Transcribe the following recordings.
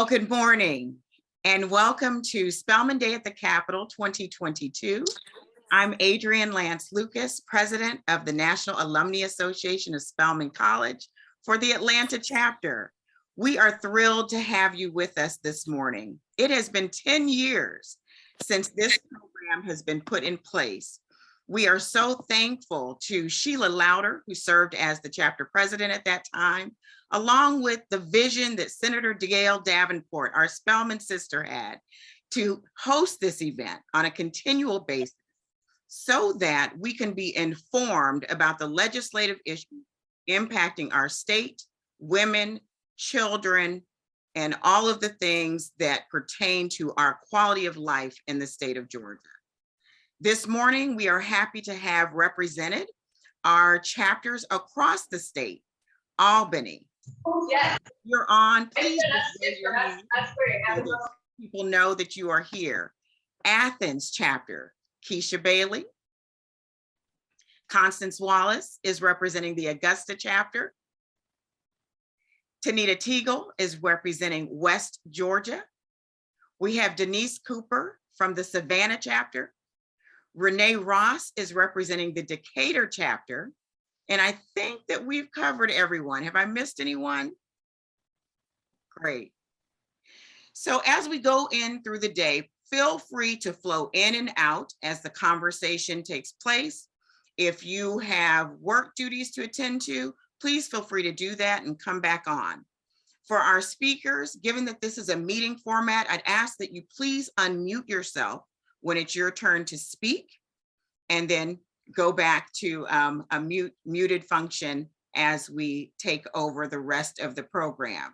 Good morning and welcome to Spelman Day at the Capitol 2022. I'm Adrienne Lance Lucas, President of the National Alumni Association of Spelman College for the Atlanta chapter. We are thrilled to have you with us this morning. It has been 10 years since this program has been put in place. We are so thankful to Sheila Louder, who served as the chapter president at that time, along with the vision that Senator Gail Davenport, our Spelman sister, had to host this event on a continual basis so that we can be informed about the legislative issues impacting our state, women, children, and all of the things that pertain to our quality of life in the state of Georgia. This morning, we are happy to have represented our chapters across the state. Albany. Yes. You're on, please raise your hand so people know that you are here. Athens chapter, Keisha Bailey. Constance Wallace is representing the Augusta chapter. Tanita Teagle is representing West Georgia. We have Denise Cooper from the Savannah chapter. Renee Ross is representing the Decatur chapter. And I think that we've covered everyone. Have I missed anyone? Great. So as we go in through the day, feel free to flow in and out as the conversation takes place. If you have work duties to attend to, please feel free to do that and come back on. For our speakers, given that this is a meeting format, I'd ask that you please unmute yourself when it's your turn to speak, and then go back to a muted function as we take over the rest of the program.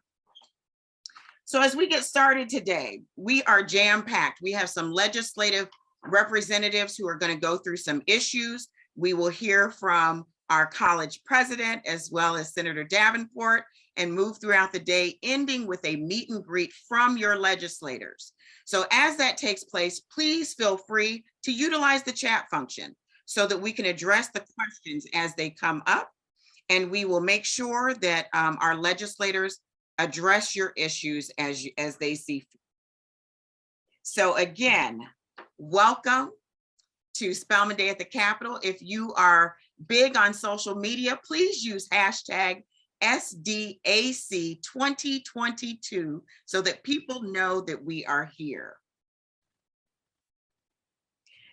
So as we get started today, we are jam-packed. We have some legislative representatives who are going to go through some issues. We will hear from our college president as well as Senator Davenport and move throughout the day, ending with a meet and greet from your legislators. So as that takes place, please feel free to utilize the chat function so that we can address the questions as they come up. And we will make sure that our legislators address your issues as they see fit. So again, welcome to Spelman Day at the Capitol. If you are big on social media, please use hashtag SDAC 2022 so that people know that we are here.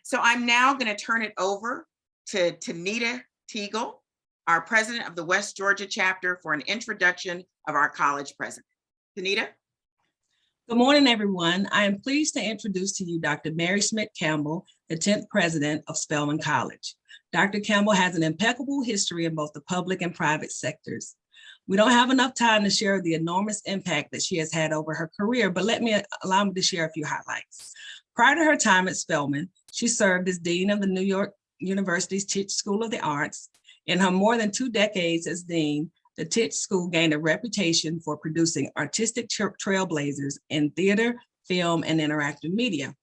So I'm now going to turn it over to Tanita Teagle, our president of the West Georgia chapter, for an introduction of our college president. Tanita? Good morning, everyone. I am pleased to introduce to you Dr. Mary Smith Campbell, the 10th president of Spelman College. Dr. Campbell has an impeccable history in both the public and private sectors. We don't have enough time to share the enormous impact that she has had over her career, but allow me to share a few highlights. Prior to her time at Spelman, she served as Dean of the New York University's Tisch School of the Arts. In her more than 2 decades as Dean, the Tisch School gained a reputation for producing artistic trailblazers in theater, film, and interactive media.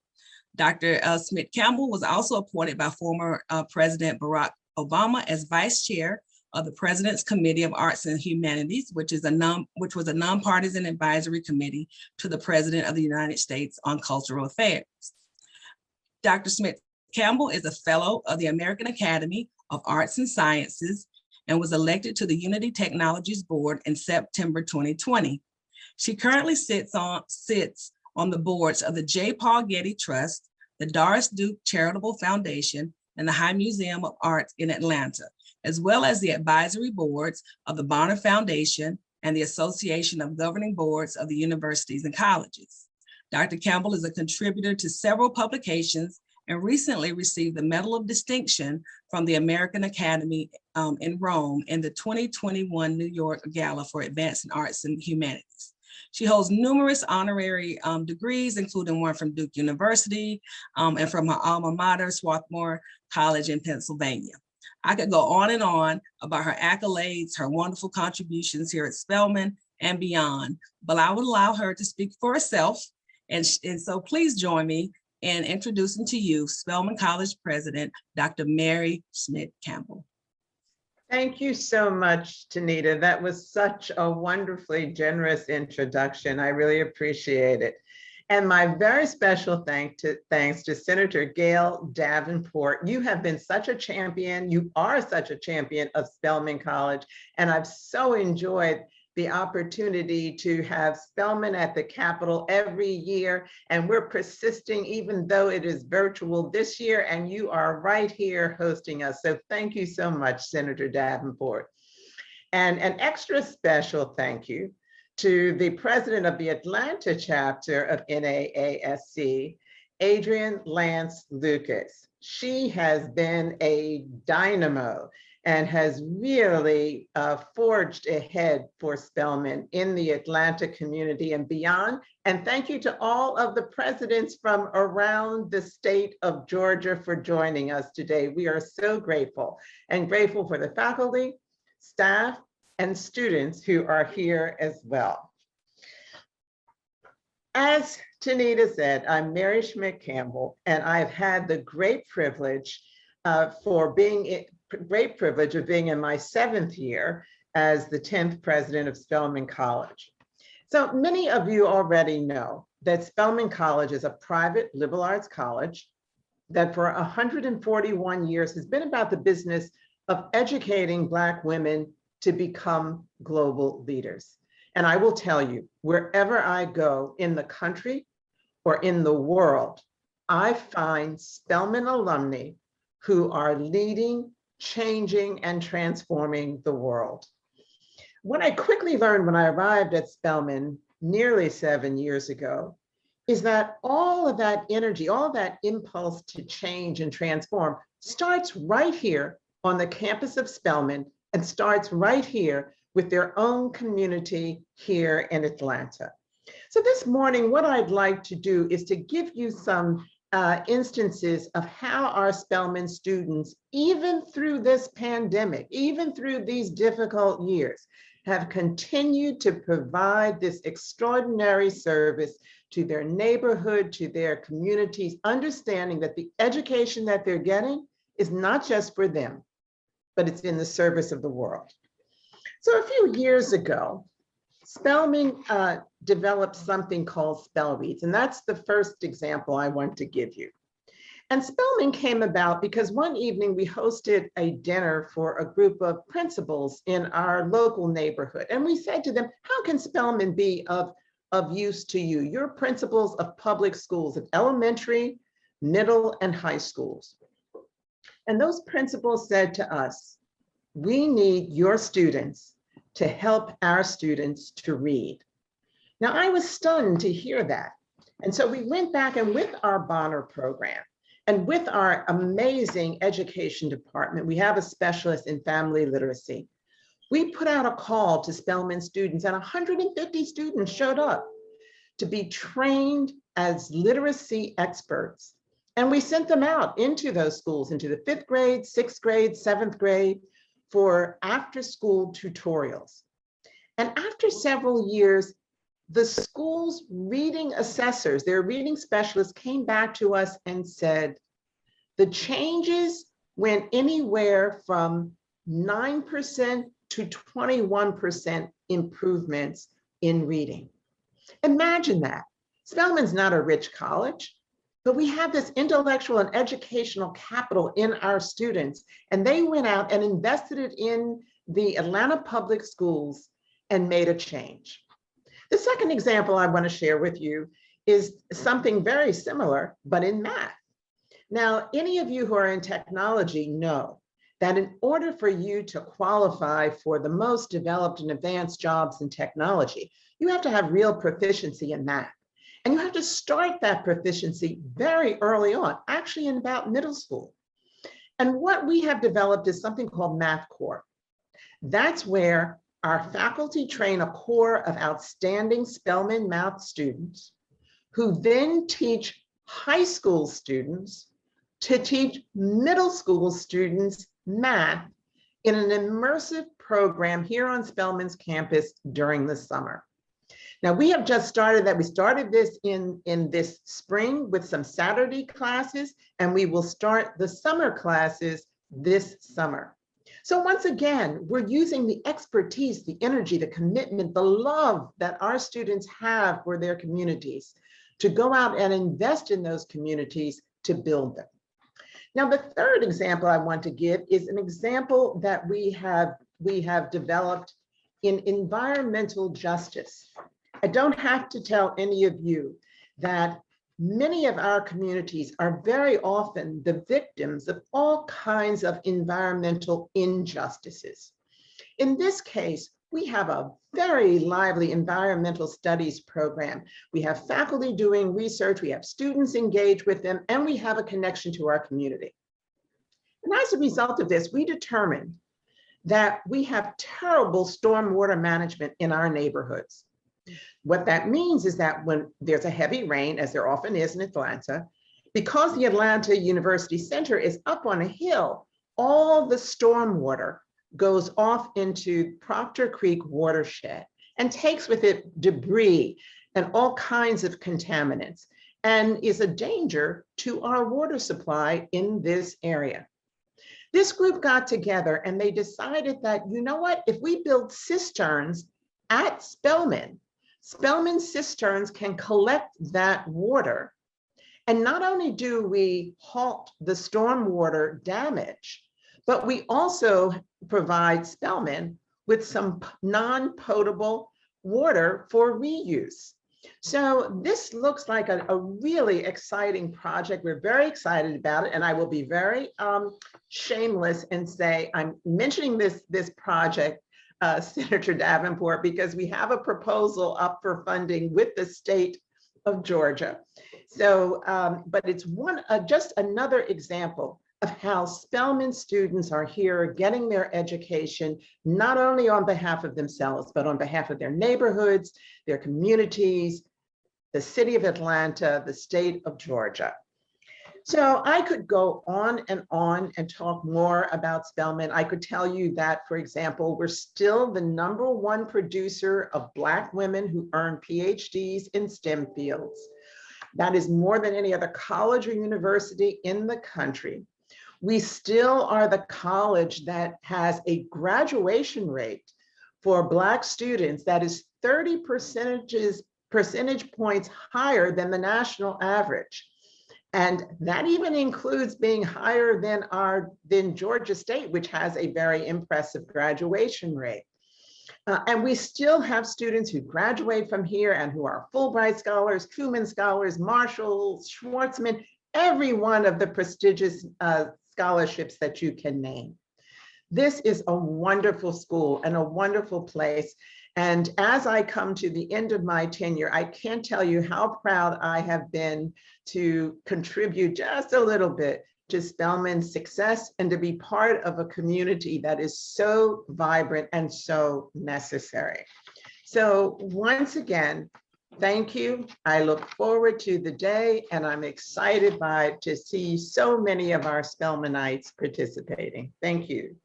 Dr. Smith Campbell was also appointed by former President Barack Obama as Vice Chair of the President's Committee of Arts and Humanities, which was a nonpartisan advisory committee to the President of the United States on Cultural Affairs. Dr. Smith Campbell is a fellow of the American Academy of Arts and Sciences and was elected to the Unity Technologies Board in September 2020. She currently sits on the boards of the J. Paul Getty Trust, the Doris Duke Charitable Foundation, and the High Museum of Art in Atlanta, as well as the advisory boards of the Bonner Foundation and the Association of Governing Boards of the Universities and Colleges. Dr. Campbell is a contributor to several publications and recently received the Medal of Distinction from the American Academy in Rome in the 2021 New York Gala for Advancing Arts and Humanities. She holds numerous honorary degrees, including one from Duke University and from her alma mater, Swarthmore College in Pennsylvania. I could go on and on about her accolades, her wonderful contributions here at Spelman and beyond, but I would allow her to speak for herself. And so please join me in introducing to you Spelman College President, Dr. Mary Smith Campbell. Thank you so much, Tanita. That was such a wonderfully generous introduction. I really appreciate it. And my very special thanks to Senator Gail Davenport. You have been such a champion. You are such a champion of Spelman College. And I've so enjoyed the opportunity to have Spelman at the Capitol every year. And we're persisting, even though it is virtual this year, and you are right here hosting us. So thank you so much, Senator Davenport. And an extra special thank you to the president of the Atlanta chapter of NAASC, Adrienne Lance Lucas. She has been a dynamo and has really forged ahead for Spelman in the Atlanta community and beyond. And thank you to all of the presidents from around the state of Georgia for joining us today. We are so grateful, and grateful for the faculty, staff, and students who are here as well. As Tanita said, I'm Mary Schmidt Campbell, and I've had the great privilege of being in my 7th year as the 10th president of Spelman College. So many of you already know that Spelman College is a private liberal arts college that for 141 years has been about the business of educating Black women to become global leaders. And I will tell you, wherever I go in the country or in the world, I find Spelman alumni who are leading, changing, and transforming the world. What I quickly learned when I arrived at Spelman nearly 7 years ago is that all of that energy, all that impulse to change and transform starts right here on the campus of Spelman, and starts right here with their own community here in Atlanta. So this morning, what I'd like to do is to give you some instances of how our Spelman students, even through this pandemic, even through these difficult years, have continued to provide this extraordinary service to their neighborhood, to their communities, understanding that the education that they're getting is not just for them, but it's in the service of the world. So a few years ago, Spelman developed something called Spell Reads, and that's the first example I want to give you. And Spelman came about because one evening we hosted a dinner for a group of principals in our local neighborhood. And we said to them, how can Spelman be of use to you? You're principals of public schools, of elementary, middle, and high schools. And those principals said to us, we need your students to help our students to read. Now, I was stunned to hear that. And so we went back, and with our Bonner program and with our amazing education department, we have a specialist in family literacy. We put out a call to Spelman students, and 150 students showed up to be trained as literacy experts. And we sent them out into those schools, into the 5th grade, 6th grade, 7th grade, for after-school tutorials. And after several years, the school's reading assessors, their reading specialists, came back to us and said, the changes went anywhere from 9% to 21% improvements in reading. Imagine that. Spelman's not a rich college, but we have this intellectual and educational capital in our students, and they went out and invested it in the Atlanta public schools and made a change. The second example I want to share with you is something very similar, but in math. Now, any of you who are in technology know that in order for you to qualify for the most developed and advanced jobs in technology, you have to have real proficiency in math. And you have to start that proficiency very early on, actually in about middle school. And what we have developed is something called Math Corps. That's where our faculty train a core of outstanding Spelman math students who then teach high school students to teach middle school students math in an immersive program here on Spelman's campus during the summer. Now, we have just started that. We started this in this spring with some Saturday classes, and we will start the summer classes this summer. So once again, we're using the expertise, the energy, the commitment, the love that our students have for their communities to go out and invest in those communities to build them. Now, the third example I want to give is an example that we have developed in environmental justice. I don't have to tell any of you that many of our communities are very often the victims of all kinds of environmental injustices. In this case, we have a very lively environmental studies program. We have faculty doing research, we have students engaged with them, and we have a connection to our community. And as a result of this, we determined that we have terrible stormwater management in our neighborhoods. What that means is that when there's a heavy rain, as there often is in Atlanta, because the Atlanta University Center is up on a hill, all the stormwater goes off into Proctor Creek watershed and takes with it debris and all kinds of contaminants and is a danger to our water supply in this area. This group got together and they decided that, you know what, if we build cisterns at Spelman, Spelman cisterns can collect that water. And not only do we halt the stormwater damage, but we also provide Spelman with some non-potable water for reuse. So this looks like a really exciting project. We're very excited about it. And I will be very shameless and say, I'm mentioning this project, Senator Davenport, because we have a proposal up for funding with the state of Georgia. So, but it's just another example of how Spelman students are here getting their education, not only on behalf of themselves, but on behalf of their neighborhoods, their communities, the city of Atlanta, the state of Georgia. So I could go on and talk more about Spelman. I could tell you that, for example, we're still the #1 producer of Black women who earn PhDs in STEM fields. That is more than any other college or university in the country. We still are the college that has a graduation rate for Black students that is 30 percentage points higher than the national average. And that even includes being higher than Georgia State, which has a very impressive graduation rate. And we still have students who graduate from here and who are Fulbright scholars, Truman scholars, Marshall, Schwartzman, every one of the prestigious scholarships that you can name. This is a wonderful school and a wonderful place. And as I come to the end of my tenure, I can't tell you how proud I have been to contribute just a little bit to Spelman's success and to be part of a community that is so vibrant and so necessary. So once again, thank you. I look forward to the day and I'm excited to see so many of our Spelmanites participating. Thank you.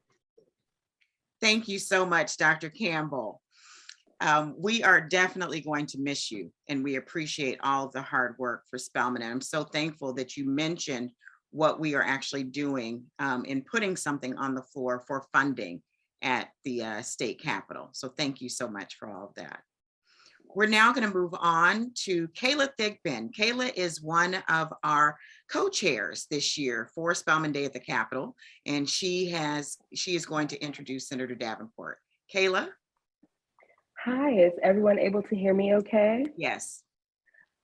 Thank you so much, Dr. Campbell. We are definitely going to miss you and we appreciate all the hard work for Spelman. And I'm so thankful that you mentioned what we are actually doing in putting something on the floor for funding at the state capitol. So thank you so much for all of that. We're now going to move on to Kayla Thigpen. Kayla is one of our co-chairs this year for Spelman Day at the Capitol, and she is going to introduce Senator Davenport. Kayla? Hi, is everyone able to hear me okay? Yes.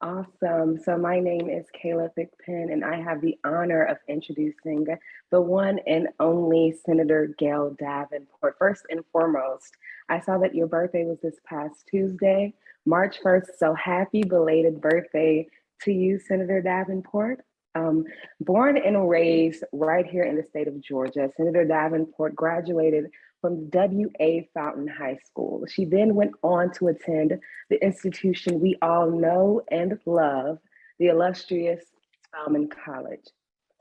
Awesome. So my name is Kayla Thigpen, and I have the honor of introducing the one and only Senator Gail Davenport. First and foremost, I saw that your birthday was this past Tuesday, March 1st. So happy belated birthday to you, Senator Davenport. Born and raised right here in the state of Georgia, Senator Davenport graduated from W.A. Fountain High School. She then went on to attend the institution we all know and love, the illustrious Spelman College.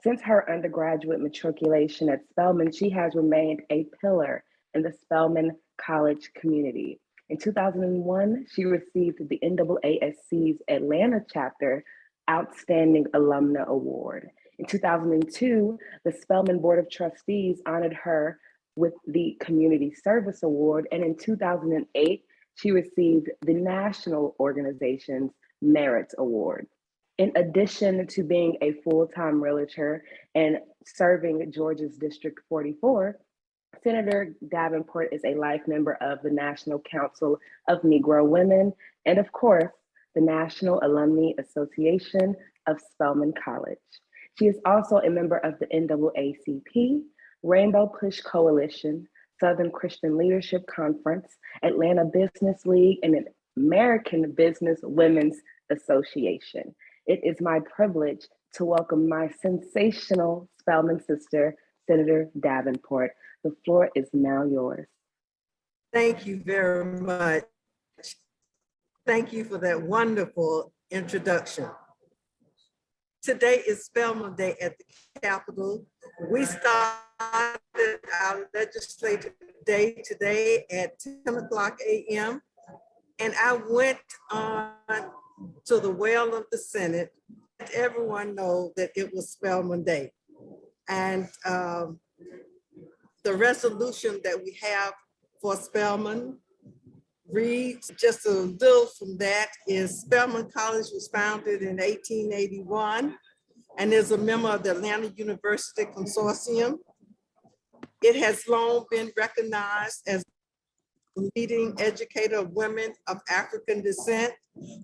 Since her undergraduate matriculation at Spelman, she has remained a pillar in the Spelman College community. In 2001, she received the NAASC's Atlanta chapter Outstanding Alumna Award. In 2002, the Spelman Board of Trustees honored her with the Community Service Award. And in 2008, she received the National Organization's Merit Award. In addition to being a full-time realtor and serving Georgia's District 44, Senator Davenport is a life member of the National Council of Negro Women and, of course, the National Alumni Association of Spelman College. She is also a member of the NAACP, Rainbow Push Coalition, Southern Christian Leadership Conference, Atlanta Business League, and American Business Women's Association. It is my privilege to welcome my sensational Spelman sister, Senator Davenport. The floor is now yours. Thank you very much. Thank you for that wonderful introduction. Today is Spelman Day at the Capitol. We started our legislative day today at 10 o'clock a.m. and I went on to the well of the Senate to let everyone know that it was Spelman Day. And the resolution that we have for Spelman reads, just a little from that, is Spelman College was founded in 1881 and is a member of the Atlanta University Consortium. It has long been recognized as a leading educator of women of African descent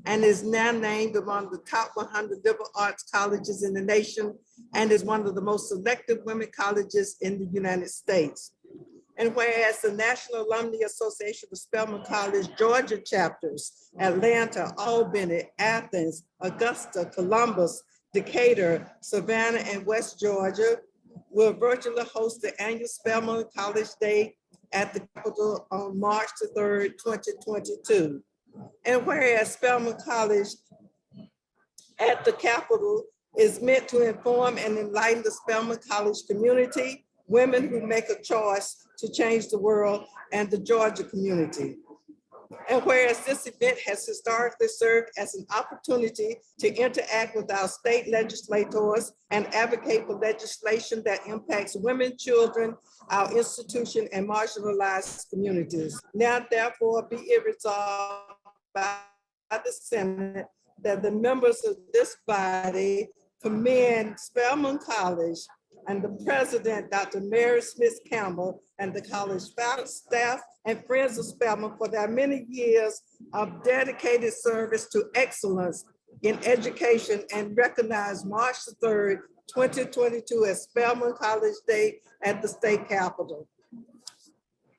and is now named among the top 100 liberal arts colleges in the nation and is one of the most selective women colleges in the United States. And whereas the National Alumni Association of Spelman College Georgia chapters, Atlanta, Albany, Athens, Augusta, Columbus, Decatur, Savannah, and West Georgia will virtually host the annual Spelman College Day at the Capitol on March the 3rd, 2022. And whereas Spelman College at the Capitol is meant to inform and enlighten the Spelman College community, women who make a choice to change the world, and the Georgia community. And whereas this event has historically served as an opportunity to interact with our state legislators and advocate for legislation that impacts women, children, our institution, and marginalized communities. Now, therefore, be it resolved by the Senate that the members of this body commend Spelman College and the president, Dr. Mary Smith Campbell, and the college faculty, staff, and friends of Spelman for their many years of dedicated service to excellence in education, and recognize March the 3rd, 2022 as Spelman College Day at the state capitol.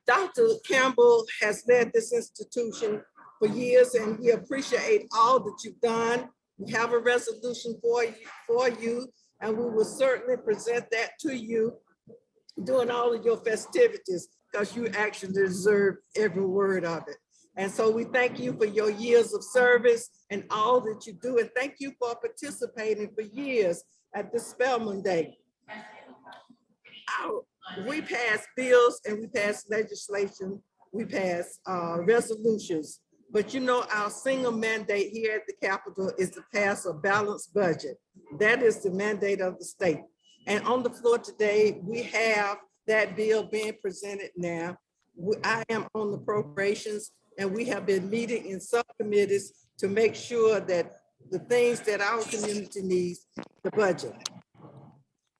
Dr. Campbell has led this institution for years, and we appreciate all that you've done. We have a resolution for you, and we will certainly present that to you during all of your festivities, because you actually deserve every word of it. And so we thank you for your years of service and all that you do, and thank you for participating for years at the Spelman Day. We pass bills and we pass legislation, we pass resolutions, but you know, our single mandate here at the Capitol is to pass a balanced budget. That is the mandate of the state. And on the floor today, we have that bill being presented now. I am on the appropriations, and we have been meeting in subcommittees to make sure that the things that our community needs, the budget.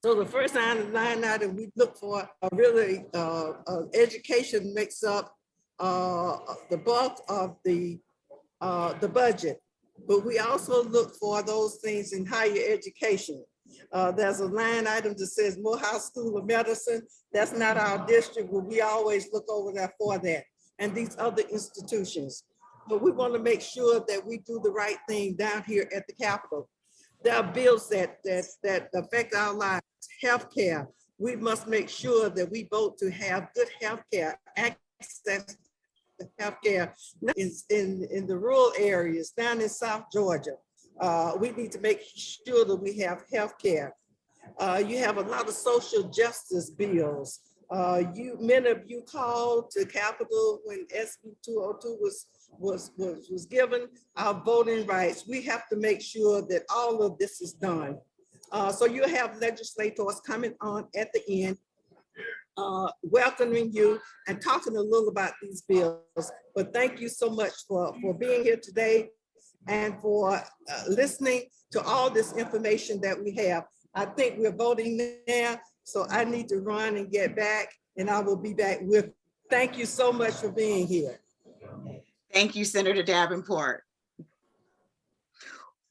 So the first line item we look for really education makes up the bulk of the budget, but we also look for those things in higher education. There's a line item that says Morehouse School of Medicine. That's not our district, but we always look over there for that, and these other institutions. But we want to make sure that we do the right thing down here at the Capitol. There are bills that affect our lives. Healthcare. We must make sure that we vote to have good healthcare, access to healthcare in the rural areas down in South Georgia. We need to make sure that we have healthcare. You have a lot of social justice bills. Many of you called to Capitol when SB 202 was given, our voting rights. We have to make sure that all of this is done. So you have legislators coming on at the end welcoming you and talking a little about these bills. But thank you so much for being here today and for listening to all this information that we have. I think we're voting now, so I need to run and get back, and I will be back with. Thank you so much for being here. Thank you, Senator Davenport.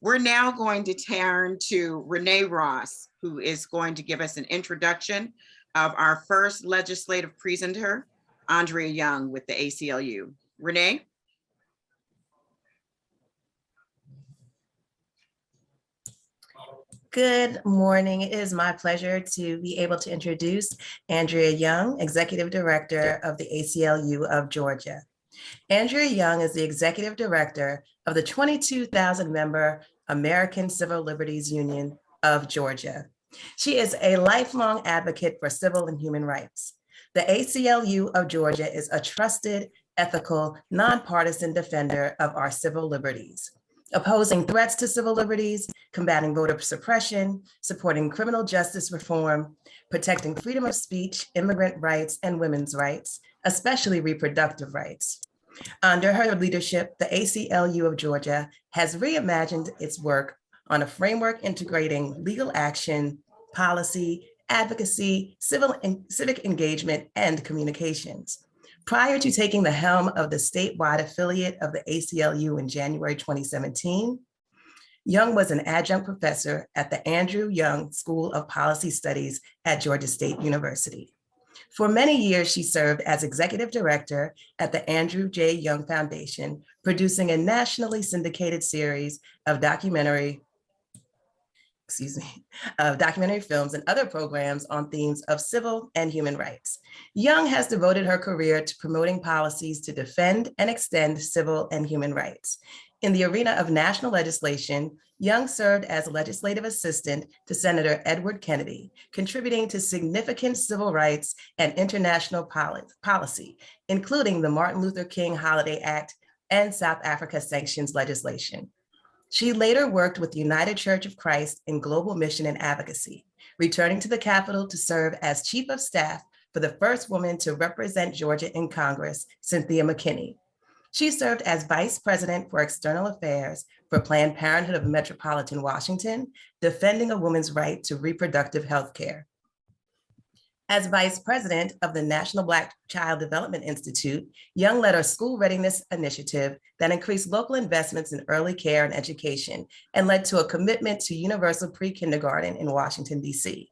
We're now going to turn to Renee Ross, who is going to give us an introduction of our first legislative presenter, Andrea Young with the ACLU. Renee? Good morning. It is my pleasure to be able to introduce Andrea Young, Executive Director of the ACLU of Georgia. Andrea Young is the Executive Director of the 22,000 member American Civil Liberties Union of Georgia. She is a lifelong advocate for civil and human rights. The ACLU of Georgia is a trusted, ethical, nonpartisan defender of our civil liberties, opposing threats to civil liberties, combating voter suppression, supporting criminal justice reform, protecting freedom of speech, immigrant rights, and women's rights, especially reproductive rights. Under her leadership, the ACLU of Georgia has reimagined its work on a framework integrating legal action, policy, advocacy, civic engagement, and communications. Prior to taking the helm of the statewide affiliate of the ACLU in January 2017, Young was an adjunct professor at the Andrew Young School of Policy Studies at Georgia State University. For many years, she served as executive director at the Andrew J. Young Foundation, producing a nationally syndicated series of documentary films and other programs on themes of civil and human rights. Young has devoted her career to promoting policies to defend and extend civil and human rights. In the arena of national legislation, Young served as legislative assistant to Senator Edward Kennedy, contributing to significant civil rights and international policy, including the Martin Luther King Holiday Act and South Africa sanctions legislation. She later worked with the United Church of Christ in global mission and advocacy, returning to the Capitol to serve as chief of staff for the first woman to represent Georgia in Congress, Cynthia McKinney. She served as Vice President for External Affairs for Planned Parenthood of Metropolitan Washington, defending a woman's right to reproductive health care. As Vice President of the National Black Child Development Institute, Young led a school readiness initiative that increased local investments in early care and education and led to a commitment to universal pre-kindergarten in Washington, D.C.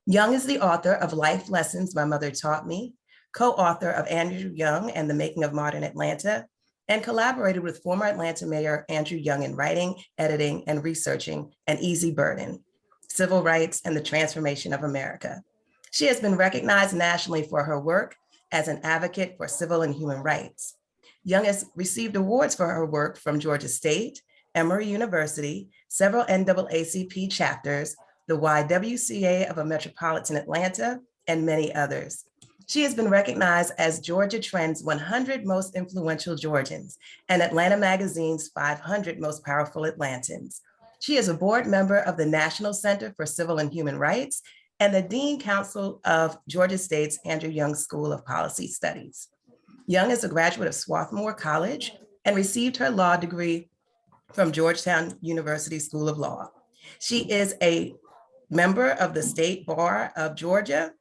Young is the author of Life Lessons My Mother Taught Me, co-author of Andrew Young and the Making of Modern Atlanta, and collaborated with former Atlanta Mayor Andrew Young in writing, editing, and researching An Easy Burden, Civil Rights and the Transformation of America. She has been recognized nationally for her work as an advocate for civil and human rights. Young has received awards for her work from Georgia State, Emory University, several NAACP chapters, the YWCA of a Metropolitan Atlanta, and many others. She has been recognized as Georgia Trend's 100 Most Influential Georgians and Atlanta Magazine's 500 Most Powerful Atlantans. She is a board member of the National Center for Civil and Human Rights and the Dean Council of Georgia State's Andrew Young School of Policy Studies. Young is a graduate of Swarthmore College and received her law degree from Georgetown University School of Law. She is a member of the State Bar of Georgia,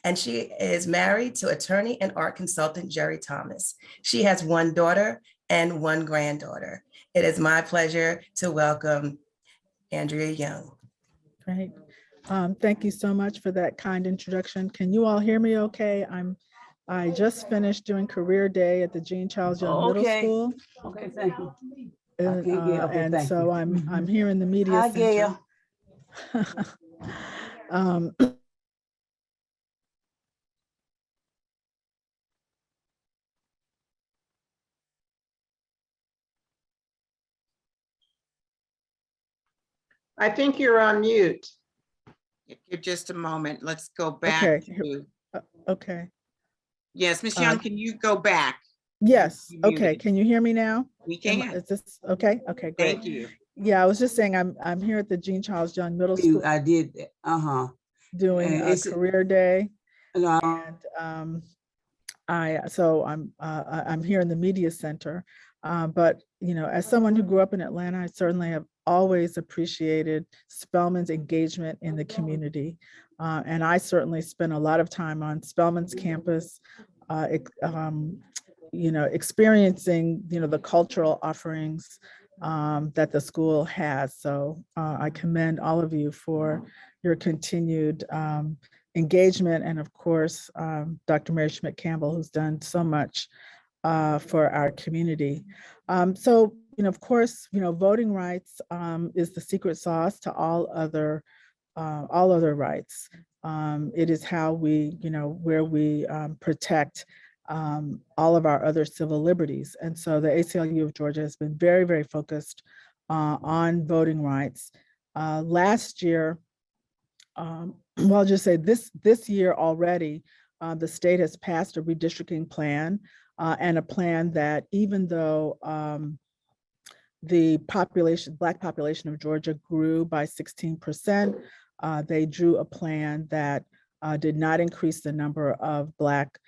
and she is married to attorney and art consultant Jerry Thomas. She has one daughter and one granddaughter. It is my pleasure to welcome Andrea Young. Great. Thank you so much for that kind introduction. Can you all hear me okay? I just finished doing career day at the Jean Charles Young Middle School. Okay, thank you. And so I'm here in the media Hi, center. Gail. I think you're on mute. Give just a moment. Let's go back Okay. to, Okay. yes, Ms. Young, can you go back? Yes. You Okay. muted. Can you hear me now? We Am- can. Is this okay? Okay, great. Thank you. Yeah, I was just saying I'm here at the Jean Charles Young Middle School I did, doing And a it's- career day. And I'm here in the media center, but as someone who grew up in Atlanta, I certainly have always appreciated Spelman's engagement in the community, and I certainly spent a lot of time on Spelman's campus, experiencing the cultural offerings that the school has. So I commend all of you for your continued engagement, and of course, Dr. Mary Schmidt Campbell, who's done so much for our community. So, of course, voting rights is the secret sauce to all other rights. It is how we, where we protect all of our other civil liberties. And so the ACLU of Georgia has been very, very focused on voting rights. Last year, well, I'll just say this year already, the state has passed a redistricting plan, and a plan that, even though the Black population of Georgia grew by 16%, they drew a plan that did not increase the number of Black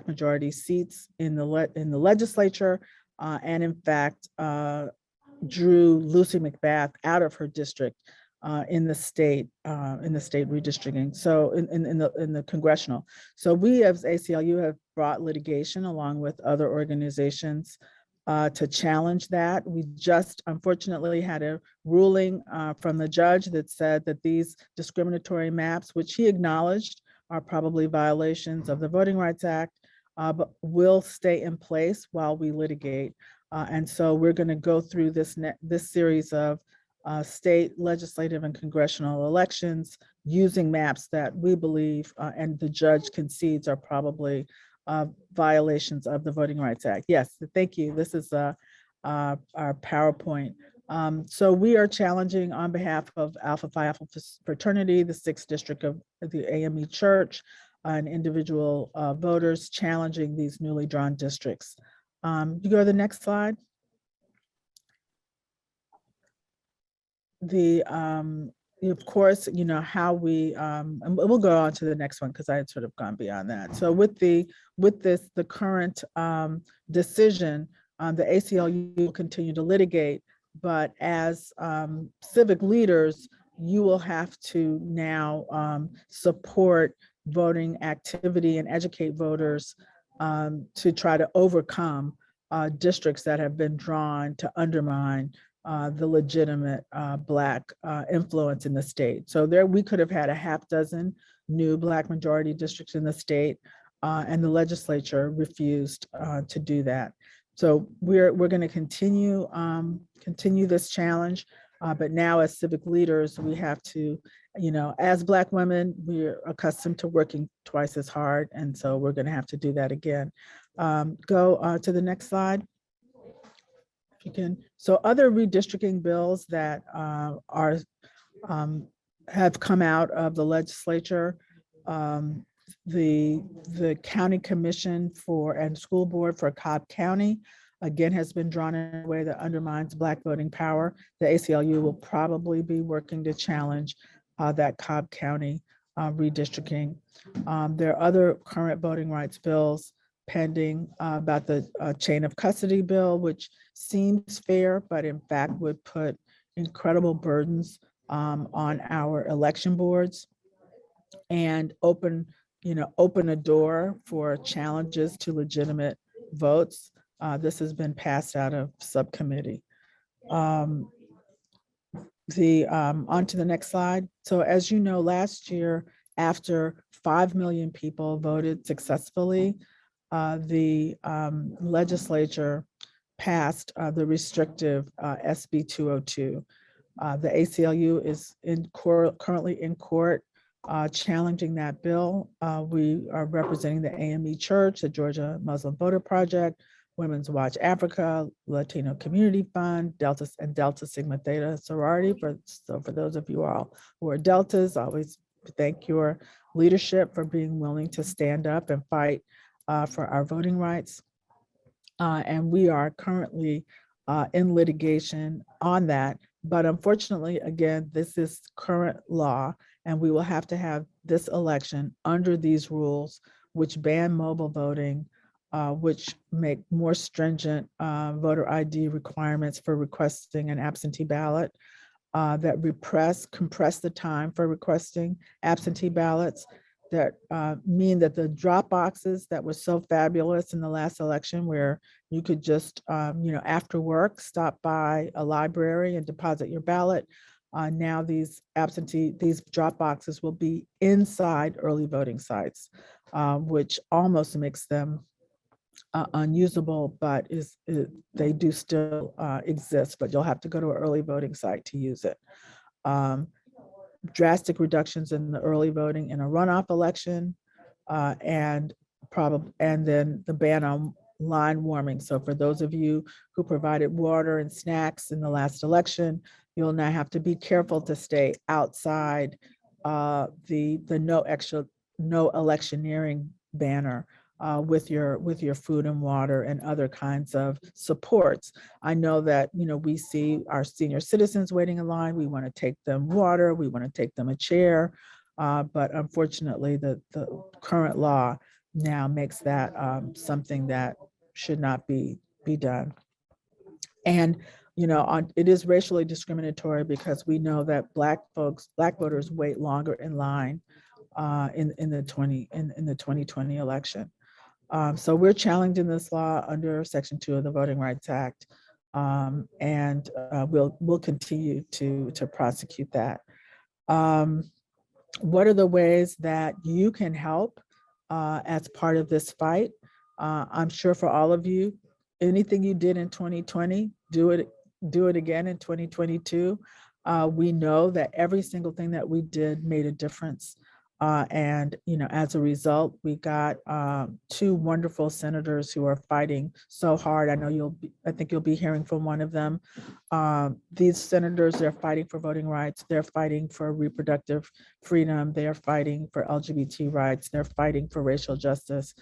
majority seats in the legislature, and in fact drew Lucy McBath out of her district in the state redistricting. So in the congressional. So we as ACLU have brought litigation along with other organizations to challenge that. We just unfortunately had a ruling from the judge that said that these discriminatory maps, which he acknowledged are probably violations of the Voting Rights Act, but will stay in place while we litigate. And so we're going to go through this series of state legislative and congressional elections using maps that we believe and the judge concedes are probably violations of the Voting Rights Act. Yes, thank you. This is our PowerPoint. So we are challenging on behalf of Alpha Phi Alpha fraternity, the 6th district of the AME Church, and individual voters challenging these newly drawn districts. You go to the next slide. Of course, how we, and we'll go on to the next one because I had sort of gone beyond that. So with the current decision, the ACLU will continue to litigate, but as civic leaders, you will have to now support voting activity and educate voters to try to overcome districts that have been drawn to undermine the legitimate Black influence in the state. So there we could have had a half dozen new Black majority districts in the state, and the legislature refused to do that. So we're going to continue this challenge, but now as civic leaders, we have to, as Black women, we're accustomed to working twice as hard, and so we're going to have to do that again. Go to the next slide. So other redistricting bills that have come out of the legislature, the county commission and school board for Cobb County, again, has been drawn in a way that undermines Black voting power. The ACLU will probably be working to challenge that Cobb County redistricting. There are other current voting rights bills pending about the chain of custody bill, which seems fair, but in fact would put incredible burdens on our election boards and open a door for challenges to legitimate votes. This has been passed out of subcommittee. On to the next slide. So as you know, last year, after 5 million people voted successfully, the legislature passed the restrictive SB 202. The ACLU is currently in court challenging that bill. We are representing the AME Church, the Georgia Muslim Voter Project, Women's Watch Africa, Latino Community Fund, Delta Sigma Theta sorority. So for those of you all who are Deltas, I always thank your leadership for being willing to stand up and fight for our voting rights. And we are currently in litigation on that But unfortunately, again, this is current law, and we will have to have this election under these rules, which ban mobile voting, which make more stringent voter ID requirements for requesting an absentee ballot, that compress the time for requesting absentee ballots, that mean that the drop boxes that were so fabulous in the last election, where you could just, after work, stop by a library and deposit your ballot. Now these drop boxes will be inside early voting sites, which almost makes them unusable, but they do still exist, but you'll have to go to an early voting site to use it. Drastic reductions in the early voting in a runoff election, and then the ban on line warming. So for those of you who provided water and snacks in the last election, you'll now have to be careful to stay outside the no electioneering banner with your food and water and other kinds of supports. I know that, we see our senior citizens waiting in line. We want to take them water. We want to take them a chair. But unfortunately, the current law now makes that something that should not be done. And it is racially discriminatory because we know that Black voters wait longer in line in the 2020 election. So we're challenging this law under Section 2 of the Voting Rights Act, and we'll continue to prosecute that. What are the ways that you can help as part of this fight? I'm sure for all of you, anything you did in 2020, do it again in 2022. We know that every single thing that we did made a difference. And as a result, we got 2 wonderful senators who are fighting so hard. I think you'll be hearing from one of them. These senators, they're fighting for voting rights. They're fighting for reproductive freedom. They are fighting for LGBT rights. They're fighting for racial justice.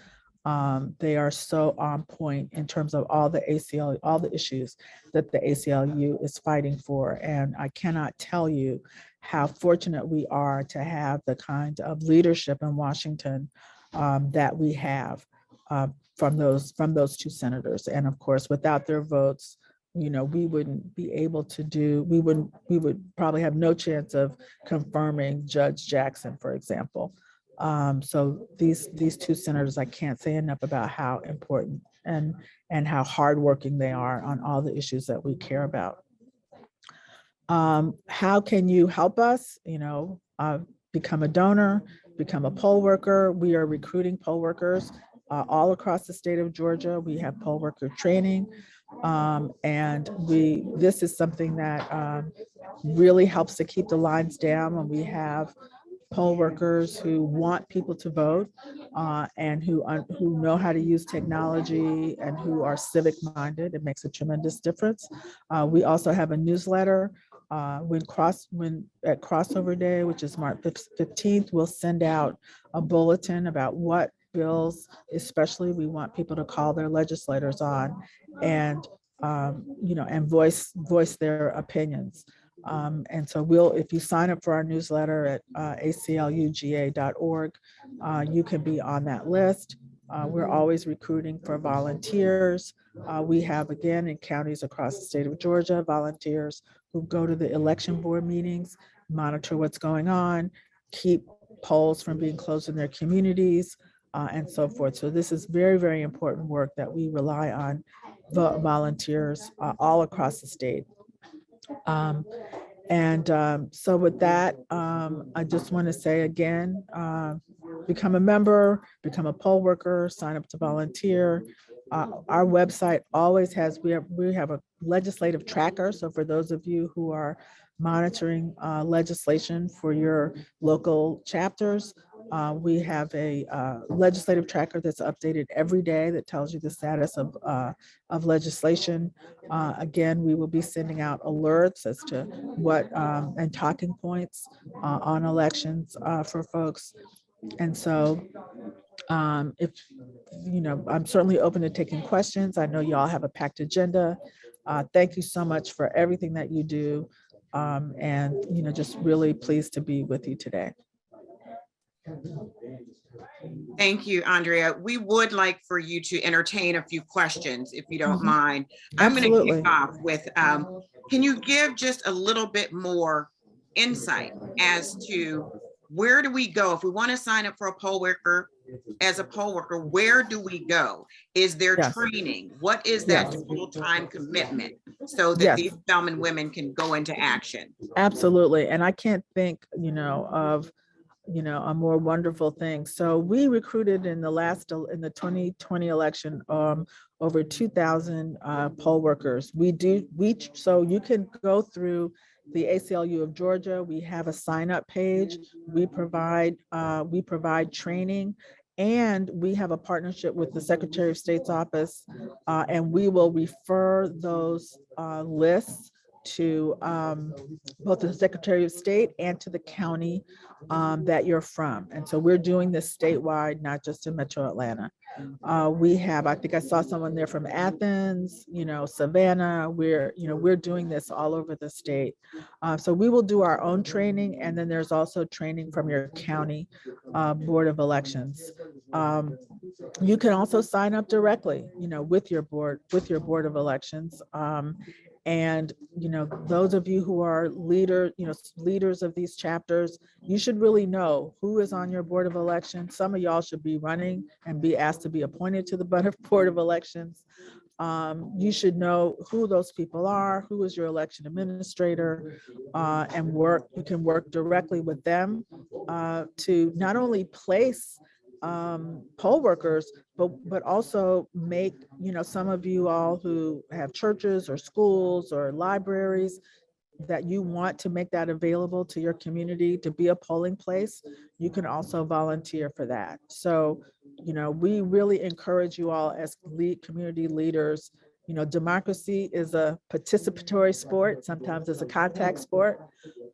They are so on point in terms of all the issues that the ACLU is fighting for. And I cannot tell you how fortunate we are to have the kind of leadership in Washington that we have from those 2 senators. And of course, without their votes, we wouldn't be able to we would probably have no chance of confirming Judge Jackson, for example. So these 2 senators, I can't say enough about how important and how hardworking they are on all the issues that we care about. How can you help us? Become a donor, become a poll worker. We are recruiting poll workers all across the state of Georgia. We have poll worker training, and this is something that really helps to keep the lines down when we have poll workers who want people to vote and who know how to use technology and who are civic minded. It makes a tremendous difference. We also have a newsletter. When at Crossover Day, which is March 15th, we'll send out a bulletin about what bills, especially, we want people to call their legislators on and and voice their opinions. And so if you sign up for our newsletter at acluga.org, you can be on that list. We're always recruiting for volunteers. We have, again, in counties across the state of Georgia, volunteers who go to the election board meetings, monitor what's going on, keep polls from being closed in their communities, and so forth. So this is very, very important work that we rely on volunteers all across the state. So with that, I just want to say again, become a member, become a poll worker, sign up to volunteer. Our website always has, we have a legislative tracker. So for those of you who are monitoring legislation for your local chapters, we have a legislative tracker that's updated every day that tells you the status of legislation. Again, we will be sending out alerts as to what and talking points on elections for folks. And so if, I'm certainly open to taking questions. I know you all have a packed agenda. Thank you so much for everything that you do. And, just really pleased to be with you today. Thank you, Andrea. We would like for you to entertain a few questions, if you don't mind. I'm going to Absolutely. kick off with, can you give just a little bit more insight as to where do we go if we want to sign up for a poll worker? As a poll worker, where do we go? Is there Yes. training? What is that Yes. total time commitment so that Yes. these Spelman women can go into action? Absolutely. And I can't think, of a more wonderful thing. So we recruited in the 2020 election, over 2,000 poll workers. So you can go through the ACLU of Georgia. We have a sign up page. We provide training, and we have a partnership with the Secretary of State's office, and we will refer those lists to both the Secretary of State and to the county that you're from. And so we're doing this statewide, not just in Metro Atlanta. I think I saw someone there from Athens, Savannah. We're doing this all over the state. So we will do our own training, and then there's also training from your county Board of Elections. You can also sign up directly, with your board of elections. And those of you who are leaders of these chapters, you should really know who is on your Board of Elections. Some of y'all should be running and be asked to be appointed to the Board of Elections. You should know who those people are, who is your election administrator, and you can work directly with them to not only place poll workers, but also make, some of you all who have churches or schools or libraries that you want to make that available to your community to be a polling place, you can also volunteer for that. So, we really encourage you all as community leaders. Democracy is a participatory sport. Sometimes it's a contact sport.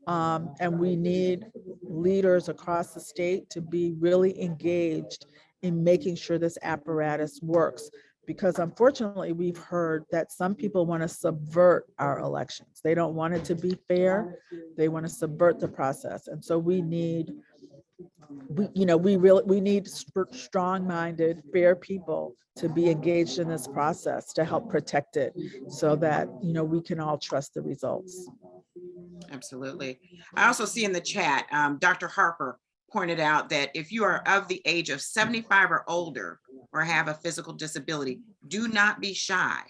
And we need leaders across the state to be really engaged in making sure this apparatus works. Because unfortunately, we've heard that some people want to subvert our elections. They don't want it to be fair. They want to subvert the process. And so we need strong-minded, fair people to be engaged in this process to help protect it so that, we can all trust the results. Absolutely. I also see in the chat, Dr. Harper pointed out that if you are of the age of 75 or older or have a physical disability, do not be shy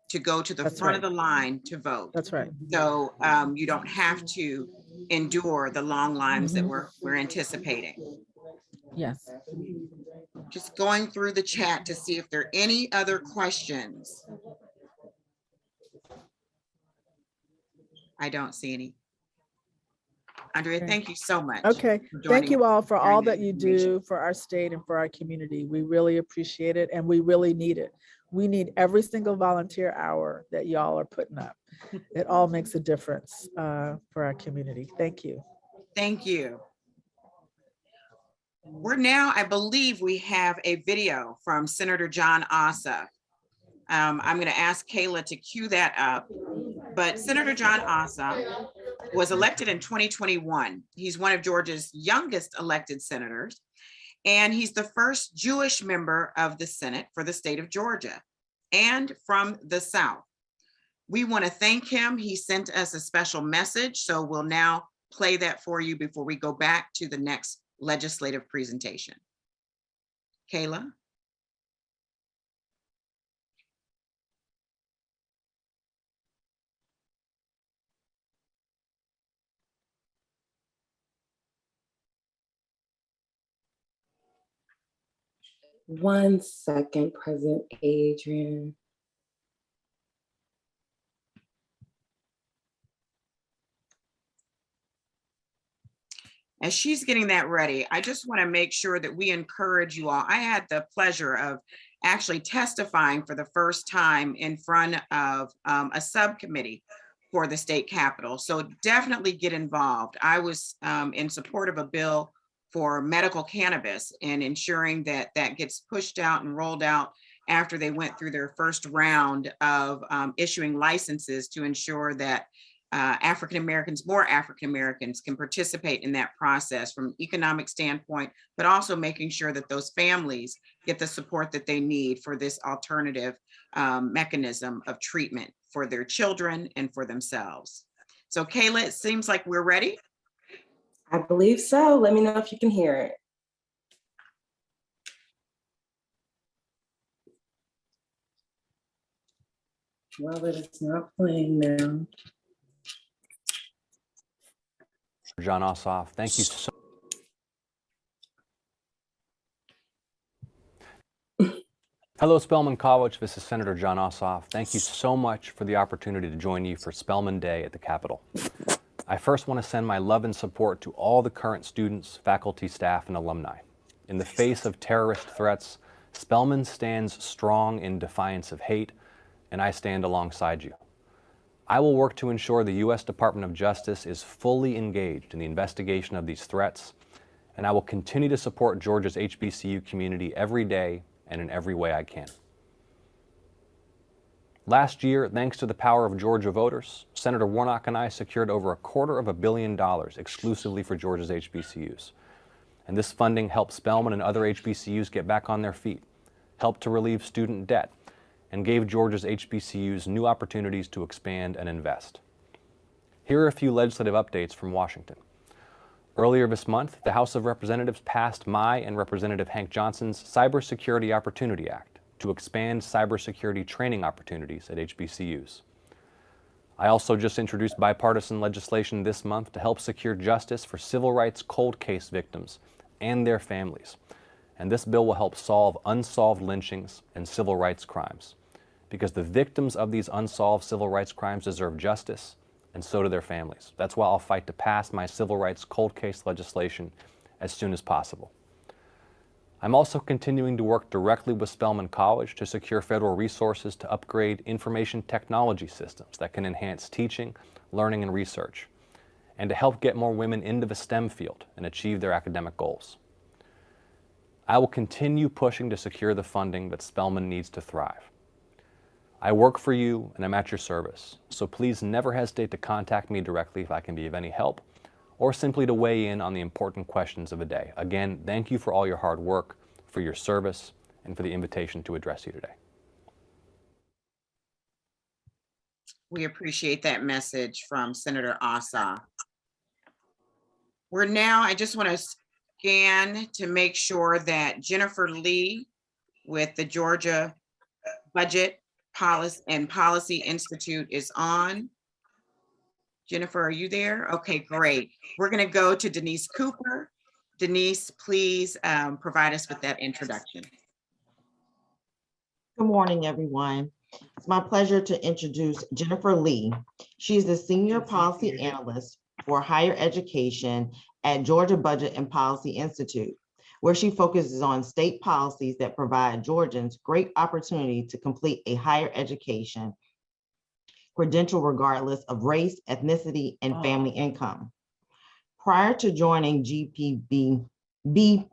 to go to the front of the line to vote. That's right. So you don't have to endure the long lines that we're anticipating. Yes. Just going through the chat to see if there are any other questions. I don't see any. Andrea, Okay. thank you so much. Okay, thank you all for all that you do for our state and for our community. We really appreciate it, and we really need it. We need every single volunteer hour that y'all are putting up. It all makes a difference for our community. Thank you. Thank you. We're now, I believe we have a video from Senator John Ossoff. I'm going to ask Kayla to cue that up. But Senator John Ossoff was elected in 2021. He's one of Georgia's youngest elected senators, and he's the first Jewish member of the Senate for the state of Georgia and from the South. We want to thank him. He sent us a special message, so we'll now play that for you before we go back to the next legislative presentation. Kayla? One second, President Adrian. As she's getting that ready, I just want to make sure that we encourage you all. I had the pleasure of actually testifying for the first time in front of a subcommittee for the state capitol. So definitely get involved. I was in support of a bill for medical cannabis and ensuring that that gets pushed out and rolled out after they went through their first round of issuing licenses to ensure that African Americans, more African Americans can participate in that process from economic standpoint, but also making sure that those families get the support that they need for this alternative mechanism of treatment for their children and for themselves. So Kayla, it seems like we're ready. I believe so. Let me know if you can hear it. Well, it is not playing now. John Ossoff, thank you so Hello, Spelman College. This is Senator John Ossoff. Thank you so much for the opportunity to join you for Spelman Day at the Capitol. I first want to send my love and support to all the current students, faculty, staff, and alumni. In the face of terrorist threats, Spelman stands strong in defiance of hate, and I stand alongside you. I will work to ensure the U.S. Department of Justice is fully engaged in the investigation of these threats, and I will continue to support Georgia's HBCU community every day and in every way I can. Last year, thanks to the power of Georgia voters, Senator Warnock and I secured over $250 million exclusively for Georgia's HBCUs. And this funding helped Spelman and other HBCUs get back on their feet, helped to relieve student debt, and gave Georgia's HBCUs new opportunities to expand and invest. Here are a few legislative updates from Washington. Earlier this month, the House of Representatives passed my and Representative Hank Johnson's Cybersecurity Opportunity Act to expand cybersecurity training opportunities at HBCUs. I also just introduced bipartisan legislation this month to help secure justice for civil rights cold case victims and their families. And this bill will help solve unsolved lynchings and civil rights crimes, because the victims of these unsolved civil rights crimes deserve justice, and so do their families. That's why I'll fight to pass my civil rights cold case legislation as soon as possible. I'm also continuing to work directly with Spelman College to secure federal resources to upgrade information technology systems that can enhance teaching, learning, and research, and to help get more women into the STEM field and achieve their academic goals. I will continue pushing to secure the funding that Spelman needs to thrive. I work for you and I'm at your service, so please never hesitate to contact me directly if I can be of any help, or simply to weigh in on the important questions of the day. Again, thank you for all your hard work, for your service, and for the invitation to address you today. We appreciate that message from Senator Ossoff. I just want to scan to make sure that Jennifer Lee with the Georgia Budget Policy Institute is on. Jennifer, are you there? Okay, great. We're going to go to Denise Cooper. Denise, please provide us with that introduction. Good morning, everyone. It's my pleasure to introduce Jennifer Lee. She's the Senior Policy Analyst for Higher Education at Georgia Budget and Policy Institute, where she focuses on state policies that provide Georgians great opportunity to complete a higher education credential regardless of race, ethnicity, and family income. Prior to joining GPB,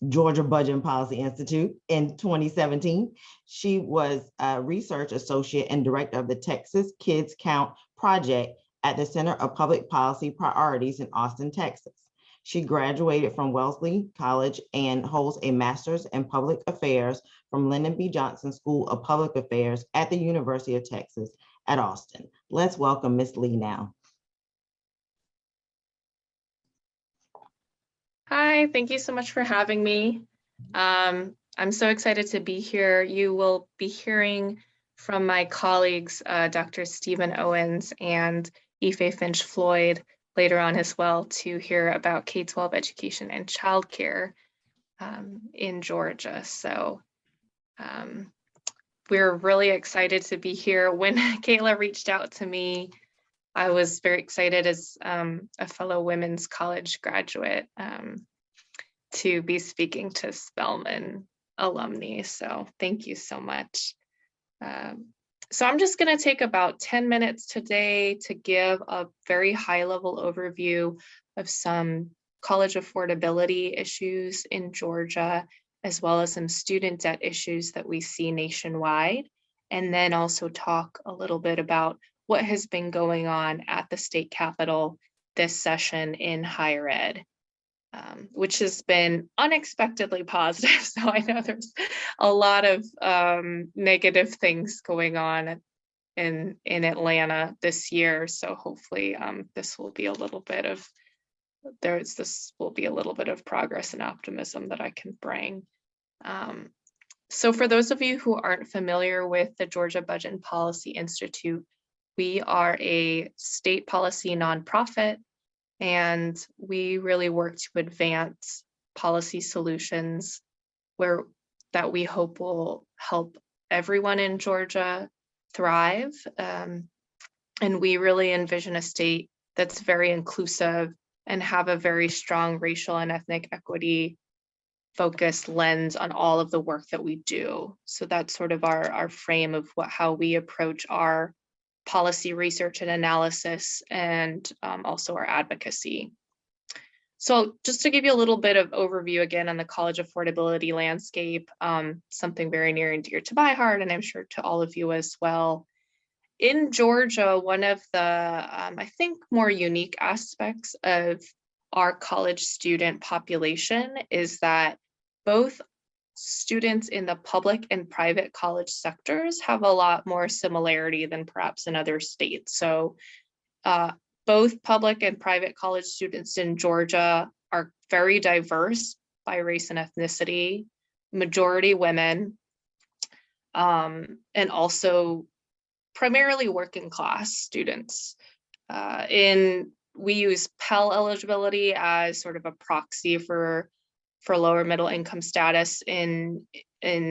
Georgia Budget and Policy Institute in 2017, she was a research associate and director of the Texas Kids Count Project at the Center of Public Policy Priorities in Austin, Texas. She graduated from Wellesley College and holds a master's in public affairs from Lyndon B. Johnson School of Public Affairs at the University of Texas at Austin. Let's welcome Ms. Lee now. Hi, thank you so much for having me. I'm so excited to be here. You will be hearing from my colleagues, Dr. Stephen Owens and Ife Finch Floyd later on as well, to hear about K-12 education and childcare in Georgia. So we're really excited to be here. When Kayla reached out to me, I was very excited as a fellow women's college graduate to be speaking to Spelman alumni. So thank you so much. So I'm just going to take about 10 minutes today to give a very high-level overview of some college affordability issues in Georgia, as well as some student debt issues that we see nationwide, and then also talk a little bit about what has been going on at the state capitol this session in higher ed, which has been unexpectedly positive. So I know there's a lot of negative things going on in Atlanta this year. So hopefully this will be a little bit of progress and optimism that I can bring. So for those of you who aren't familiar with the Georgia Budget and Policy Institute, we are a state policy nonprofit, and we really work to advance policy solutions that we hope will help everyone in Georgia thrive. And we really envision a state that's very inclusive and have a very strong racial and ethnic equity focused lens on all of the work that we do. So that's sort of our frame of how we approach our policy research and analysis, and also our advocacy. So just to give you a little bit of overview again on the college affordability landscape, something very near and dear to my heart, and I'm sure to all of you as well. In Georgia, one of the, I think, more unique aspects of our college student population is that both students in the public and private college sectors have a lot more similarity than perhaps in other states. So both public and private college students in Georgia are very diverse by race and ethnicity, majority women, and also primarily working class students. We use Pell eligibility as sort of a proxy for lower middle income status in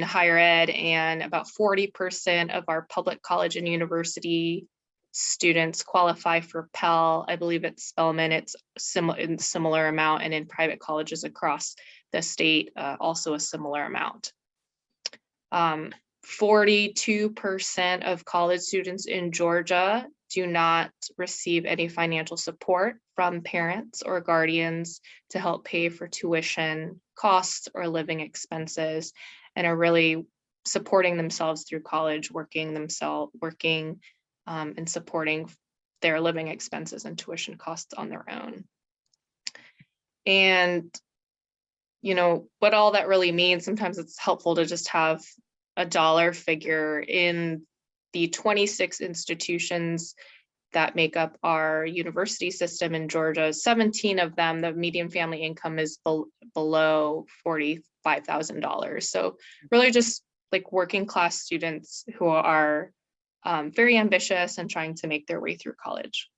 higher ed, and about 40% of our public college and university students qualify for Pell. I believe at Spelman it's similar amount, and in private colleges across the state also a similar amount. 42% of college students in Georgia do not receive any financial support from parents or guardians to help pay for tuition costs or living expenses, and are really supporting themselves through college, working and supporting their living expenses and tuition costs on their own. And what all that really means, sometimes it's helpful to just have a dollar figure. In the 26 institutions that make up our university system in Georgia, 17 of them, the median family income is below $45,000. So really just like working class students who are very ambitious and trying to make their way through college.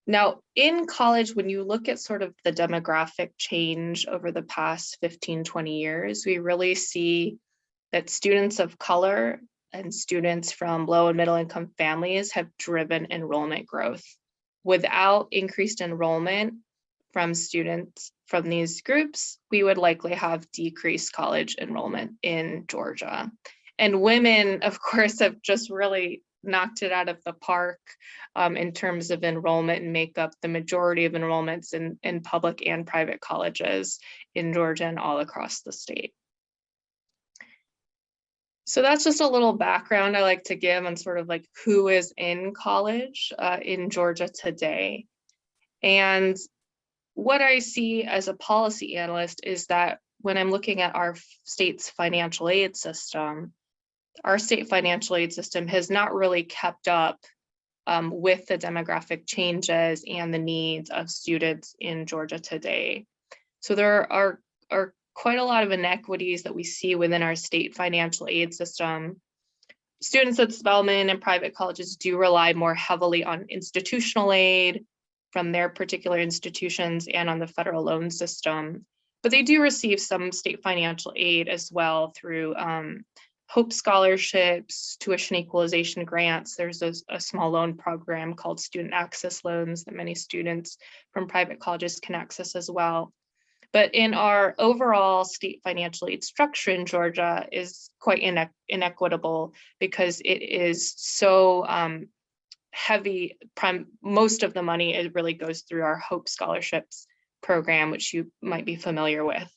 Now, in college, when you look at sort of the demographic change over the past 15, 20 years, we really see that students of color and students from low and middle income families have driven enrollment growth. Without increased enrollment from students from these groups, we would likely have decreased college enrollment in Georgia. And women, of course, have just really knocked it out of the park in terms of enrollment, and make up the majority of enrollments in public and private colleges in Georgia and all across the state. So that's just a little background I like to give on sort of like who is in college in Georgia today. And what I see as a policy analyst is that when I'm looking at our state's financial aid system, our state financial aid system has not really kept up with the demographic changes and the needs of students in Georgia today. So there are quite a lot of inequities that we see within our state financial aid system. Students at Spelman and private colleges do rely more heavily on institutional aid from their particular institutions and on the federal loan system, but they do receive some state financial aid as well through Hope scholarships, tuition equalization grants. There's a small loan program called student access loans that many students from private colleges can access as well. But in our overall state financial aid structure in Georgia is quite inequitable because it is so heavy. Most of the money, it really goes through our Hope scholarships program, which you might be familiar with.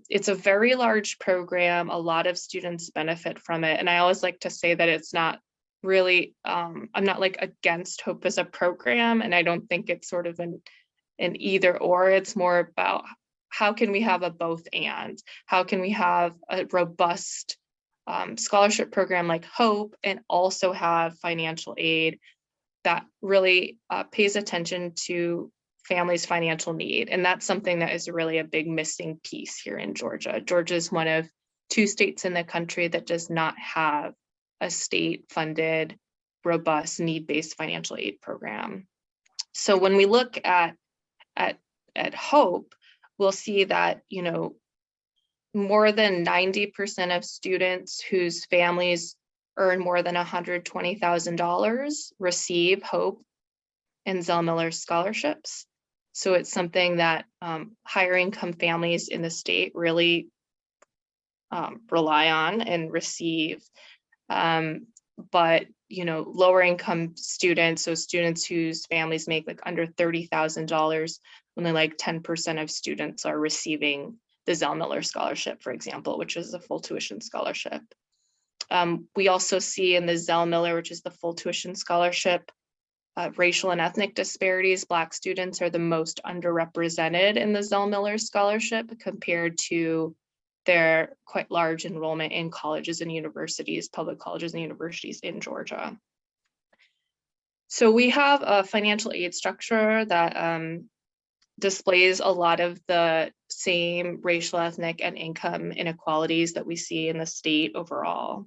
It's a very large program. A lot of students benefit from it. And I always like to say that it's not really, I'm not like against Hope as a program, and I don't think it's sort of an either or. It's more about how can we have a both and? How can we have a robust scholarship program like Hope and also have financial aid that really pays attention to families' financial need? And that's something that is really a big missing piece here in Georgia. Georgia is one of 2 states in the country that does not have a state-funded, robust, need-based financial aid program. So when we look at Hope, we'll see that, you know, more than 90% of students whose families earn more than $120,000 receive Hope and Zell-Miller scholarships. So it's something that higher income families in the state really rely on and receive. But, you know, lower income students, so students whose families make like under $30,000, only like 10% of students are receiving the Zell-Miller scholarship, for example, which is a full tuition scholarship. We also see in the Zell-Miller, which is the full tuition scholarship, racial and ethnic disparities. Black students are the most underrepresented in the Zell-Miller scholarship compared to their quite large enrollment in colleges and universities, public colleges and universities in Georgia. So we have a financial aid structure that displays a lot of the same racial, ethnic, and income inequalities that we see in the state overall.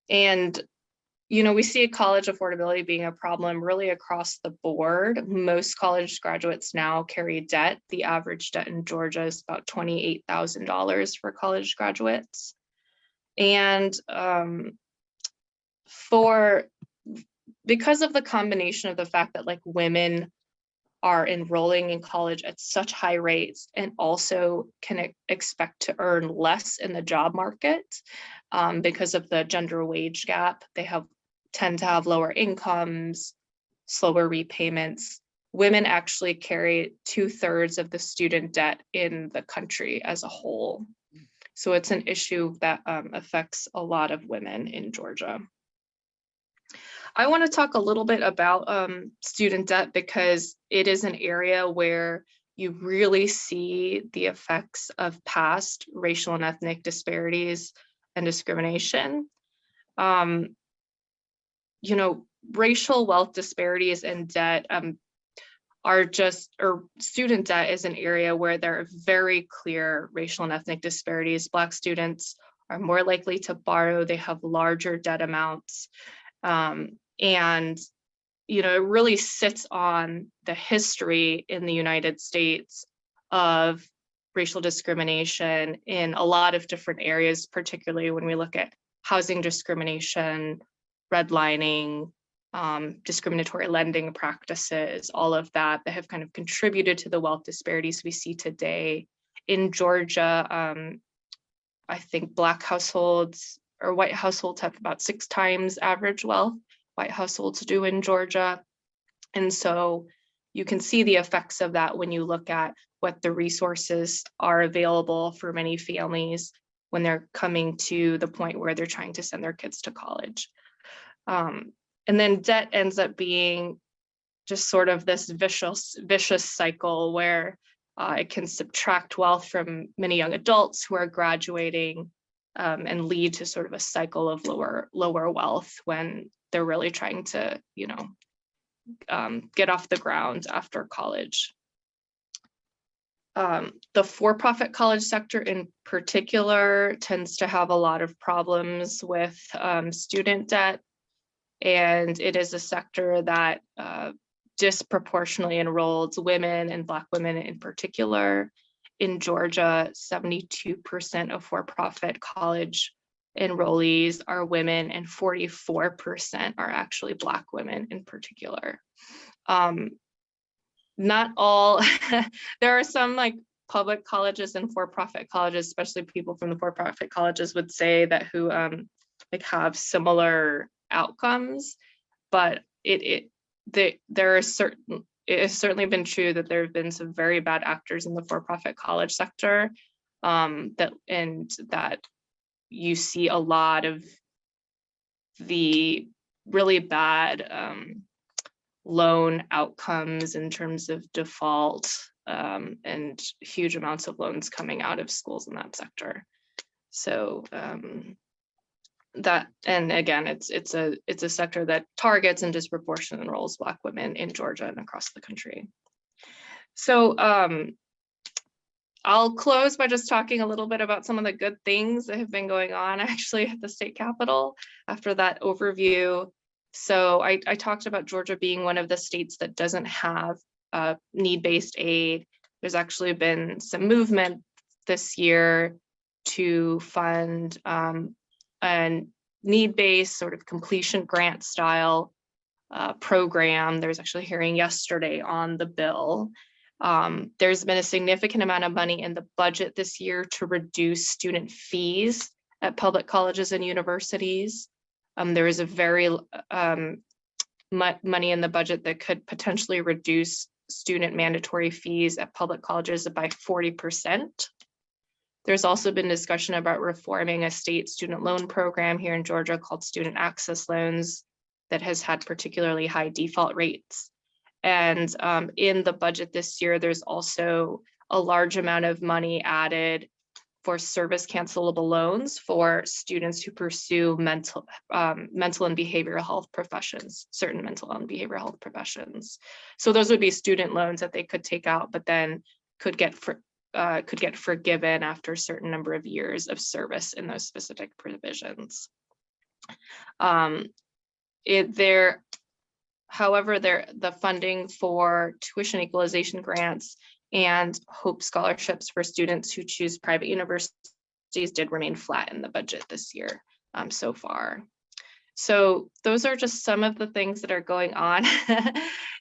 And you know, we see college affordability being a problem really across the board. Most college graduates now carry debt. The average debt in Georgia is about $28,000 for college graduates. And because of the combination of the fact that like women are enrolling in college at such high rates and also can expect to earn less in the job market because of the gender wage gap, they tend to have lower incomes, slower repayments. Women actually carry 2/3 of the student debt in the country as a whole. So it's an issue that affects a lot of women in Georgia. I want to talk a little bit about student debt because it is an area where you really see the effects of past racial and ethnic disparities and discrimination. You know, racial wealth disparities and debt student debt is an area where there are very clear racial and ethnic disparities. Black students are more likely to borrow, they have larger debt amounts. And, you know, it really sits on the history in the United States of racial discrimination in a lot of different areas, particularly when we look at housing discrimination, redlining, discriminatory lending practices, all of that have kind of contributed to the wealth disparities we see today. In Georgia, I think Black households or white households have about 6 times average wealth white households do in Georgia. And so you can see the effects of that when you look at what the resources are available for many families when they're coming to the point where they're trying to send their kids to college. And then debt ends up being just sort of this vicious cycle where it can subtract wealth from many young adults who are graduating and lead to sort of a cycle of lower wealth when they're really trying to, you know, get off the ground after college. The for-profit college sector in particular tends to have a lot of problems with student debt. And it is a sector that disproportionately enrolls women and Black women in particular. In Georgia, 72% of for-profit college enrollees are women and 44% are actually Black women in particular. Not all, there are some like public colleges and for-profit colleges, especially people from the for-profit colleges would say that who like have similar outcomes, but it has certainly been true that there have been some very bad actors in the for-profit college sector that you see a lot of the really bad loan outcomes in terms of default and huge amounts of loans coming out of schools in that sector. So that, and again, it's a sector that targets and disproportionately enrolls Black women in Georgia and across the country. So I'll close by just talking a little bit about some of the good things that have been going on actually at the state capitol after that overview. So I talked about Georgia being one of the states that doesn't have need-based aid. There's actually been some movement this year to fund a need-based sort of completion grant style program. There was actually a hearing yesterday on the bill. There's been a significant amount of money in the budget this year to reduce student fees at public colleges and universities. There is a very money in the budget that could potentially reduce student mandatory fees at public colleges by 40%. There's also been discussion about reforming a state student loan program here in Georgia called Student Access Loans that has had particularly high default rates. And in the budget this year, there's also a large amount of money added for service cancelable loans for students who pursue mental and behavioral health professions, certain mental and behavioral health professions. So those would be student loans that they could take out, but then could get forgiven after a certain number of years of service in those specific provisions. However, the funding for tuition equalization grants and Hope scholarships for students who choose private universities did remain flat in the budget this year so far. So those are just some of the things that are going on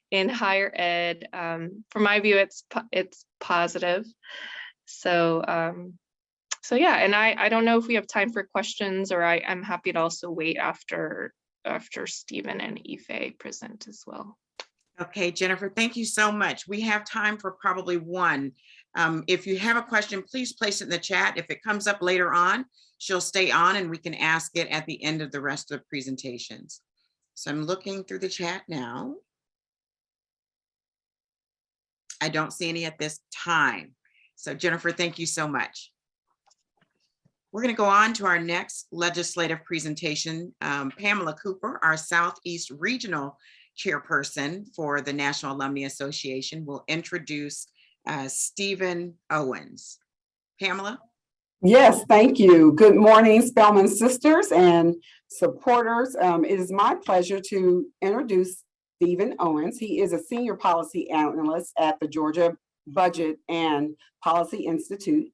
in higher ed. From my view, it's positive. So yeah, and I don't know if we have time for questions, or I'm happy to also wait after Stephen and Ife present as well. Okay, Jennifer, thank you so much. We have time for probably one. If you have a question, please place it in the chat. If it comes up later on, she'll stay on and we can ask it at the end of the rest of the presentations. So I'm looking through the chat now. I don't see any at this time. So Jennifer, thank you so much. We're going to go on to our next legislative presentation. Pamela Cooper, our Southeast Regional Chairperson for the National Alumni Association, will introduce Stephen Owens. Pamela? Yes, thank you. Good morning, Spelman sisters and supporters. It is my pleasure to introduce Stephen Owens. He is a senior policy analyst at the Georgia Budget and Policy Institute,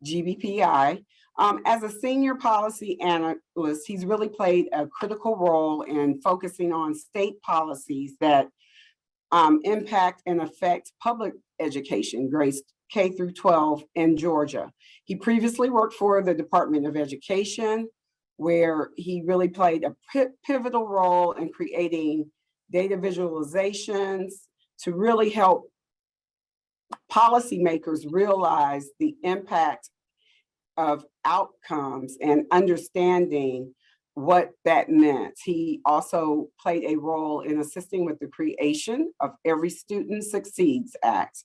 GBPI. As a senior policy analyst, he's really played a critical role in focusing on state policies that impact and affect public education, grades K through 12 in Georgia. He previously worked for the Department of Education, where he really played a pivotal role in creating data visualizations to really help policymakers realize the impact of outcomes and understanding what that meant. He also played a role in assisting with the creation of Every Student Succeeds Act.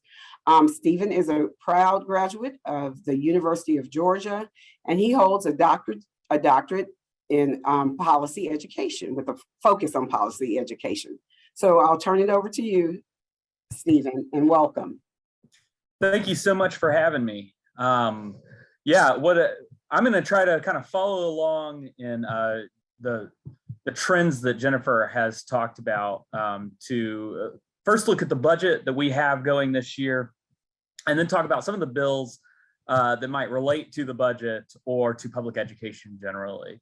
Stephen is a proud graduate of the University of Georgia, and he holds a doctorate in policy education with a focus on policy education. So I'll turn it over to you, Stephen, and welcome. Thank you so much for having me. Yeah, I'm going to try to kind of follow along in the trends that Jennifer has talked about to first look at the budget that we have going this year, and then talk about some of the bills that might relate to the budget or to public education generally.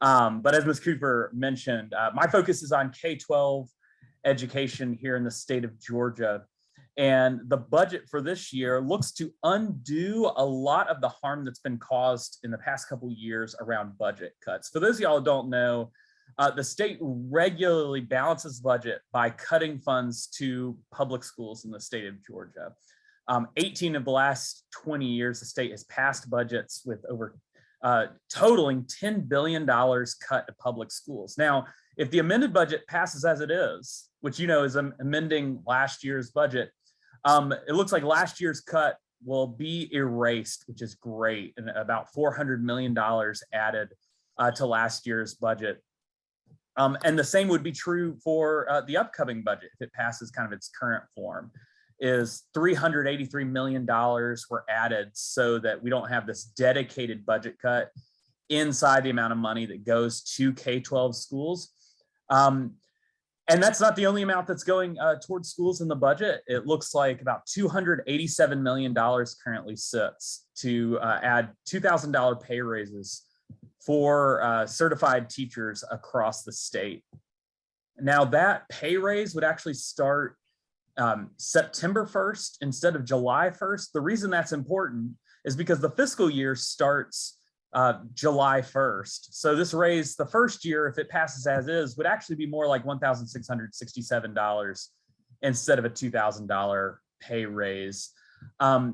But as Ms. Cooper mentioned, my focus is on K-12 education here in the state of Georgia. And the budget for this year looks to undo a lot of the harm that's been caused in the past couple of years around budget cuts. For those of y'all who don't know, the state regularly balances budget by cutting funds to public schools in the state of Georgia. 18 of the last 20 years, the state has passed budgets with over totaling $10 billion cut to public schools. Now, if the amended budget passes as it is, which is amending last year's budget, it looks like last year's cut will be erased, which is great, and about $400 million added to last year's budget. And the same would be true for the upcoming budget if it passes kind of its current form. Is $383 million were added so that we don't have this dedicated budget cut inside the amount of money that goes to K-12 schools. And that's not the only amount that's going towards schools in the budget. It looks like about $287 million currently sits to add $2,000 pay raises for certified teachers across the state. Now that pay raise would actually start September 1st instead of July 1st. The reason that's important is because the fiscal year starts July 1st. So this raise, the first year, if it passes as is, would actually be more like $1,667 instead of a $2,000 pay raise.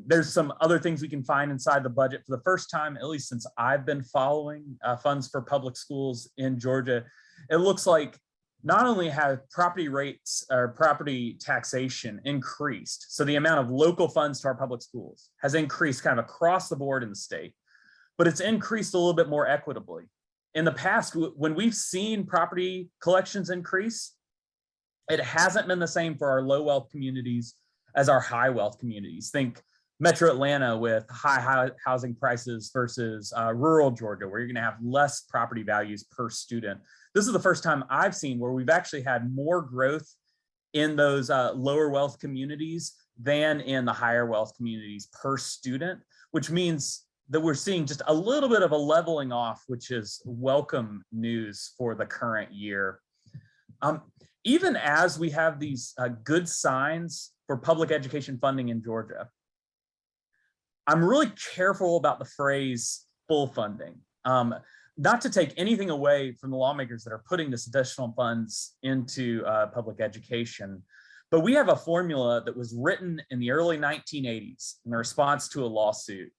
There's some other things we can find inside the budget for the first time, at least since I've been following funds for public schools in Georgia. It looks like not only have property rates or property taxation increased, so the amount of local funds to our public schools has increased kind of across the board in the state, but it's increased a little bit more equitably. In the past, when we've seen property collections increase, it hasn't been the same for our low wealth communities as our high wealth communities. Think Metro Atlanta with high housing prices versus rural Georgia, where you're gonna have less property values per student. This is the first time I've seen where we've actually had more growth in those lower wealth communities than in the higher wealth communities per student, which means that we're seeing just a little bit of a leveling off, which is welcome news for the current year. Even as we have these good signs for public education funding in Georgia, I'm really careful about the phrase full funding. Not to take anything away from the lawmakers that are putting this additional funds into public education, but we have a formula that was written in the early 1980s in response to a lawsuit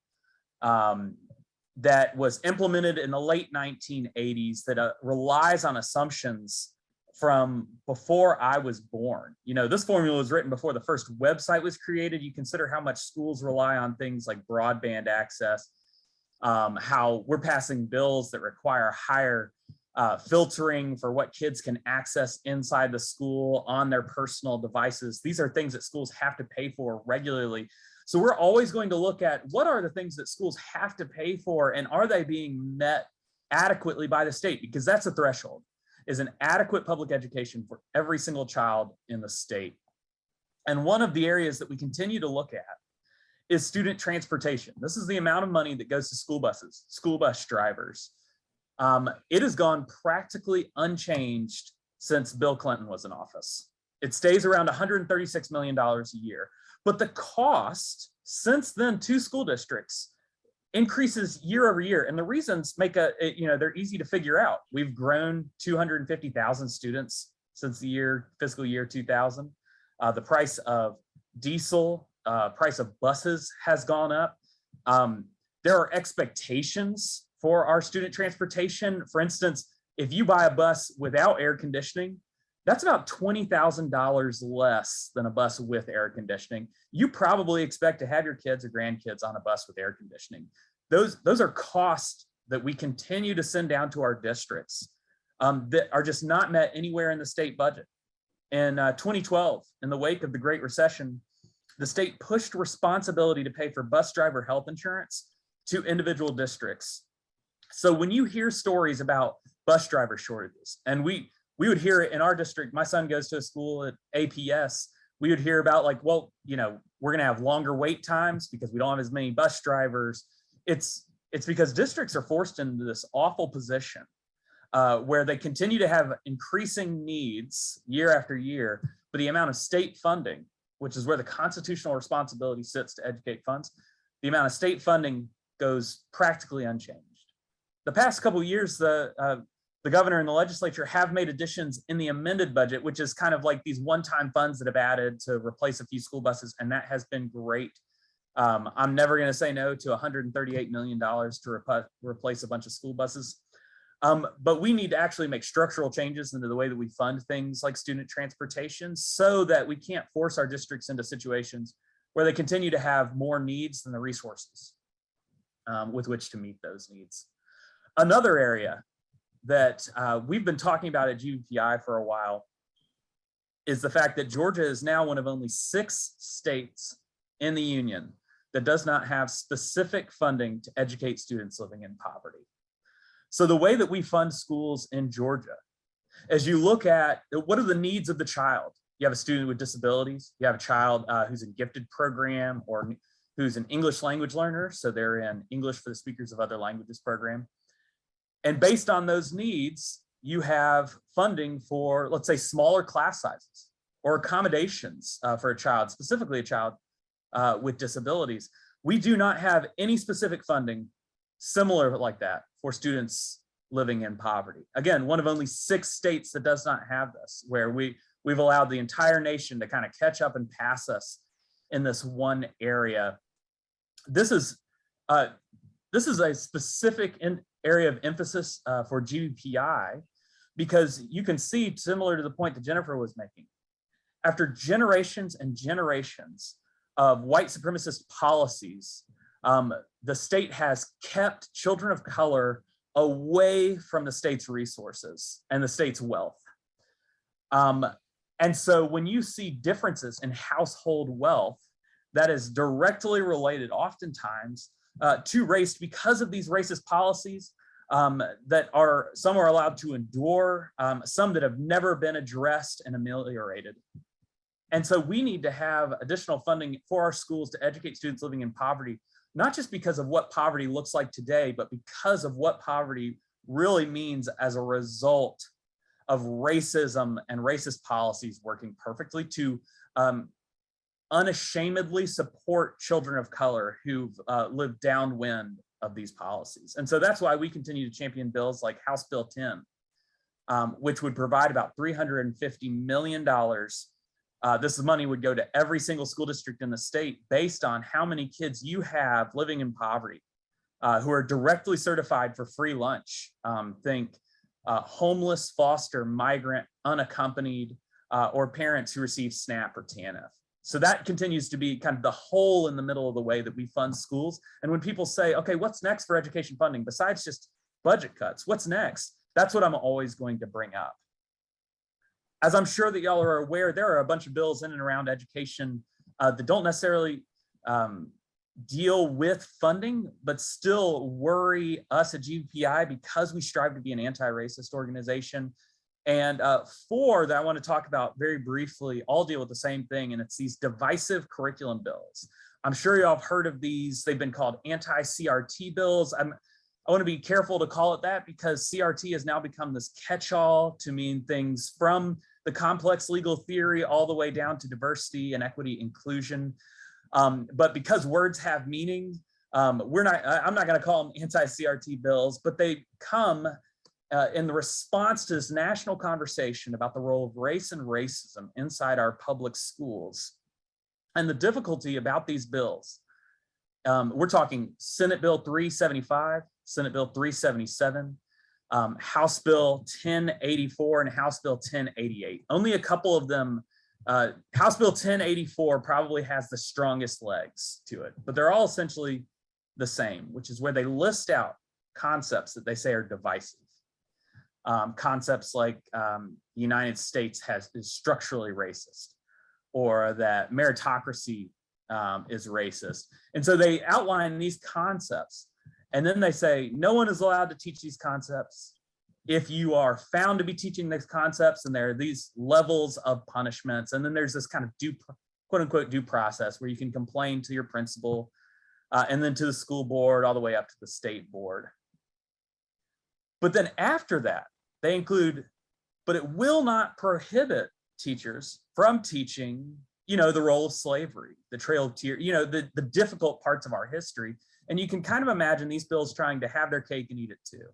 that was implemented in the late 1980s that relies on assumptions from before I was born. This formula was written before the first website was created. You consider how much schools rely on things like broadband access, how we're passing bills that require higher filtering for what kids can access inside the school on their personal devices. These are things that schools have to pay for regularly. So we're always going to look at what are the things that schools have to pay for, and are they being met adequately by the state? Because that's a threshold, is an adequate public education for every single child in the state. And one of the areas that we continue to look at is student transportation. This is the amount of money that goes to school buses, school bus drivers. It has gone practically unchanged since Bill Clinton was in office. It stays around $136 million a year. But the cost since then to school districts increases year over year. And the reasons they're easy to figure out. We've grown 250,000 students since the fiscal year 2000. The price of diesel, price of buses has gone up. There are expectations for our student transportation. For instance, if you buy a bus without air conditioning, that's about $20,000 less than a bus with air conditioning. You probably expect to have your kids or grandkids on a bus with air conditioning. Those are costs that we continue to send down to our districts that are just not met anywhere in the state budget. In 2012, in the wake of the Great Recession, the state pushed responsibility to pay for bus driver health insurance to individual districts. So when you hear stories about bus driver shortages, and we would hear it in our district. My son goes to a school at APS. We would hear about we're going to have longer wait times because we don't have as many bus drivers. It's because districts are forced into this awful position where they continue to have increasing needs year after year, but the amount of state funding, which is where the constitutional responsibility sits to educate funds, the amount of state funding goes practically unchanged. The past couple of years, the governor and the legislature have made additions in the amended budget, which is kind of like these one-time funds that have added to replace a few school buses, and that has been great I'm never going to say no to $138 million to replace a bunch of school buses. But we need to actually make structural changes into the way that we fund things like student transportation so that we can't force our districts into situations where they continue to have more needs than the resources with which to meet those needs. Another area that we've been talking about at GBPI for a while is the fact that Georgia is now one of only 6 states in the union that does not have specific funding to educate students living in poverty. So the way that we fund schools in Georgia, as you look at what are the needs of the child, you have a student with disabilities, you have a child who's in gifted program or who's an English language learner, so they're in English for the speakers of other languages program. And based on those needs, you have funding for, let's say, smaller class sizes or accommodations for a child, specifically a child with disabilities. We do not have any specific funding similar like that for students living in poverty. Again, one of only 6 states that does not have this, where we've allowed the entire nation to kind of catch up and pass us in this one area. This is a specific area of emphasis for GBPI, because you can see, similar to the point that Jennifer was making, after generations and generations of white supremacist policies, the state has kept children of color away from the state's resources and the state's wealth. And so when you see differences in household wealth, that is directly related oftentimes to race because of these racist policies that some are allowed to endure, some that have never been addressed and ameliorated. And so we need to have additional funding for our schools to educate students living in poverty, not just because of what poverty looks like today, but because of what poverty really means as a result of racism and racist policies working perfectly to unashamedly support children of color who've lived downwind of these policies. And so that's why we continue to champion bills like House Bill 10, which would provide about $350 million. This money would go to every single school district in the state based on how many kids you have living in poverty who are directly certified for free lunch. Think homeless, foster, migrant, unaccompanied, or parents who receive SNAP or TANF. So that continues to be kind of the hole in the middle of the way that we fund schools. And when people say, okay, what's next for education funding besides just budget cuts? What's next? That's what I'm always going to bring up. As I'm sure that y'all are aware, there are a bunch of bills in and around education that don't necessarily deal with funding, but still worry us at GBPI because we strive to be an anti-racist organization. And 4 that I want to talk about very briefly all deal with the same thing, and it's these divisive curriculum bills. I'm sure y'all have heard of these. They've been called anti-CRT bills. I want to be careful to call it that because CRT has now become this catch-all to mean things from the complex legal theory all the way down to diversity and equity inclusion. But because words have meaning, I'm not going to call them anti-CRT bills, but they come in the response to this national conversation about the role of race and racism inside our public schools. And the difficulty about these bills, we're talking Senate Bill 375, Senate Bill 377, House Bill 1084, and House Bill 1088. Only a couple of them, House Bill 1084 probably has the strongest legs to it, but they're all essentially the same, which is where they list out concepts that they say are divisive. Concepts like the United States is structurally racist, or that meritocracy is racist. And so they outline these concepts, and then they say no one is allowed to teach these concepts. If you are found to be teaching these concepts, and there are these levels of punishments, and then there's this kind of quote unquote due process where you can complain to your principal and then to the school board all the way up to the state board. But then after that, they include, but it will not prohibit teachers from teaching, the role of slavery, the trail of tears, the difficult parts of our history. And you can kind of imagine these bills trying to have their cake and eat it too.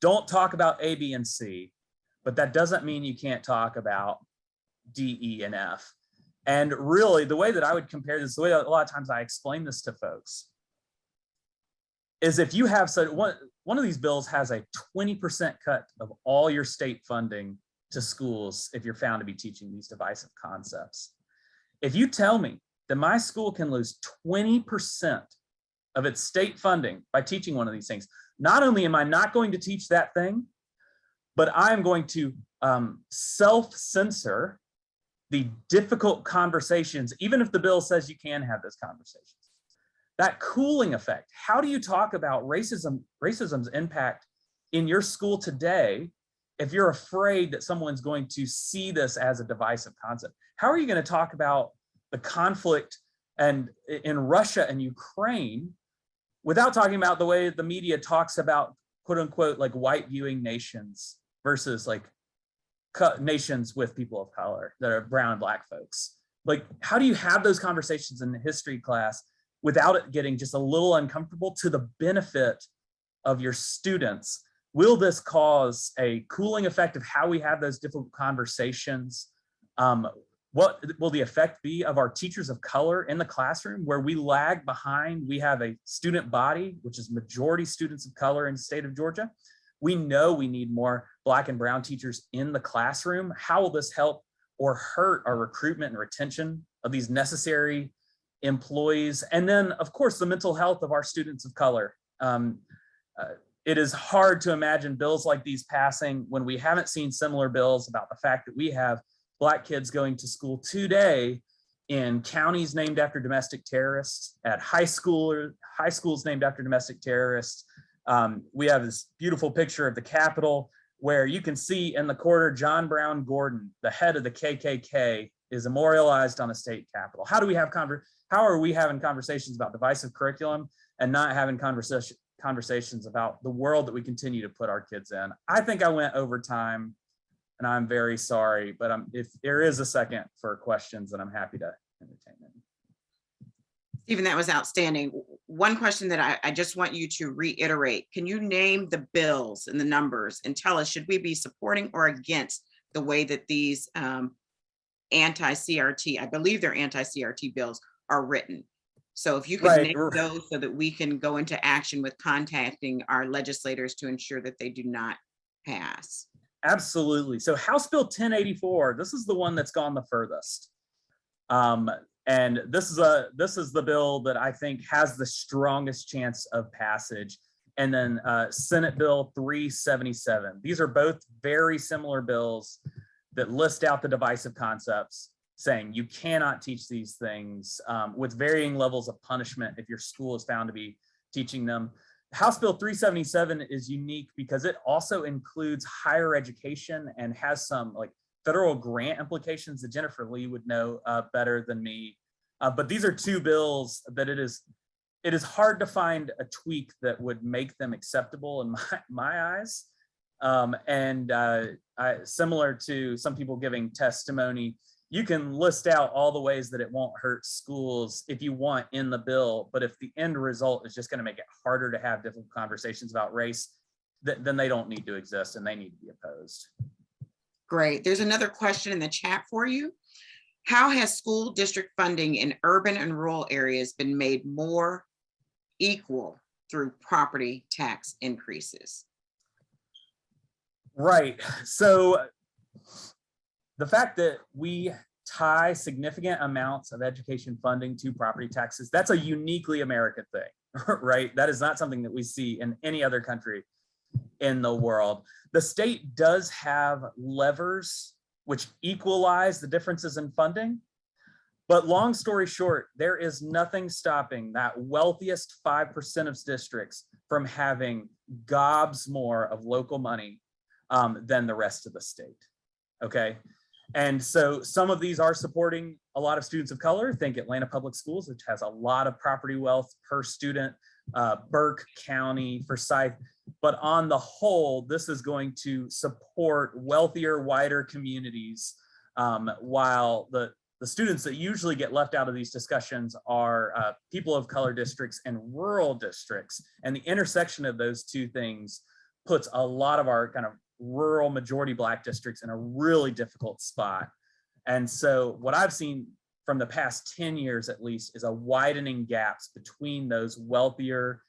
Don't talk about A, B, and C, but that doesn't mean you can't talk about D, E, and F. And really, the way that I would compare this, the way a lot of times I explain this to folks, is if you have one of these bills has a 20% cut of all your state funding to schools if you're found to be teaching these divisive concepts. If you tell me that my school can lose 20% of its state funding by teaching one of these things, not only am I not going to teach that thing, but I'm going to self-censor the difficult conversations, even if the bill says you can have those conversations. That cooling effect, how do you talk about racism's impact in your school today if you're afraid that someone's going to see this as a divisive concept? How are you going to talk about the conflict and in Russia and Ukraine without talking about the way the media talks about quote unquote like white viewing nations versus like nations with people of color that are brown and black folks? Like, how do you have those conversations in the history class without it getting just a little uncomfortable to the benefit of your students? Will this cause a cooling effect of how we have those difficult conversations? What will the effect be of our teachers of color in the classroom where we lag behind? We have a student body, which is majority students of color in the state of Georgia. We know we need more Black and brown teachers in the classroom. How will this help or hurt our recruitment and retention of these necessary employees? And then, of course, the mental health of our students of color. It is hard to imagine bills like these passing when we haven't seen similar bills about the fact that we have Black kids going to school today in counties named after domestic terrorists, at high schools named after domestic terrorists. We have this beautiful picture of the Capitol where you can see in the corner John Brown Gordon, the head of the KKK, is memorialized on a state capitol. How are we having conversations about divisive curriculum and not having conversations about the world that we continue to put our kids in? I think I went over time, and I'm very sorry, but if there is a second for questions, then I'm happy to entertain them. Stephen, that was outstanding. One question that I just want you to reiterate, can you name the bills and the numbers and tell us, should we be supporting or against the way that these anti-CRT, I believe they're anti-CRT bills, are written? So if you could name those so that we can go into action with contacting our legislators to ensure that they do not pass. Absolutely. So House Bill 1084, this is the one that's gone the furthest. And this is the bill that I think has the strongest chance of passage. And then Senate Bill 377. These are both very similar bills that list out the divisive concepts, saying you cannot teach these things with varying levels of punishment if your school is found to be teaching them. House Bill 377 is unique because it also includes higher education and has some like federal grant implications that Jennifer Lee would know better than me. But these are two bills that it is hard to find a tweak that would make them acceptable in my eyes. Similar to some people giving testimony, you can list out all the ways that it won't hurt schools if you want in the bill, but if the end result is just going to make it harder to have difficult conversations about race, then they don't need to exist and they need to be opposed. Great. There's another question in the chat for you. How has school district funding in urban and rural areas been made more equal through property tax increases? Right. So the fact that we tie significant amounts of education funding to property taxes, that's a uniquely American thing, right? That is not something that we see in any other country in the world. The state does have levers which equalize the differences in funding, but long story short, there is nothing stopping that wealthiest 5% of districts from having gobs more of local money than the rest of the state, okay? And so some of these are supporting a lot of students of color. Think Atlanta Public Schools, which has a lot of property wealth per student, Burke County, Forsyth. But on the whole, this is going to support wealthier, wider communities, while the students that usually get left out of these discussions are people of color districts and rural districts. And the intersection of those two things puts a lot of our kind of rural majority Black districts in a really difficult spot. And so what I've seen from the past 10 years at least is a widening gaps between those wealthier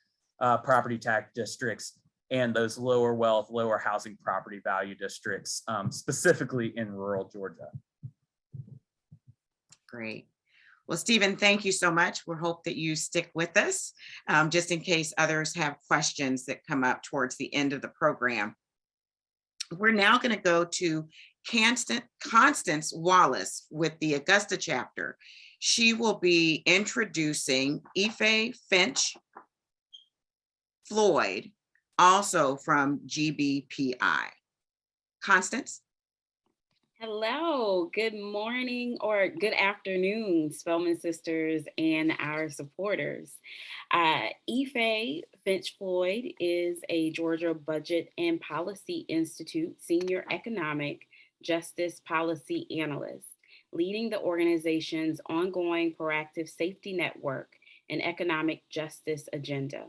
property tax districts and those lower wealth, lower housing property value districts, specifically in rural Georgia. Great. Well, Stephen, thank you so much. We hope that you stick with us, just in case others have questions that come up towards the end of the program. We're now going to go to Constance Wallace with the Augusta chapter. She will be introducing Ife Finch Floyd, also from GBPI. Constance? Hello, good morning or good afternoon, Spelman sisters and our supporters. Ife Finch Floyd is a Georgia Budget and Policy Institute Senior Economic Justice Policy Analyst, leading the organization's ongoing proactive safety network and economic justice agenda.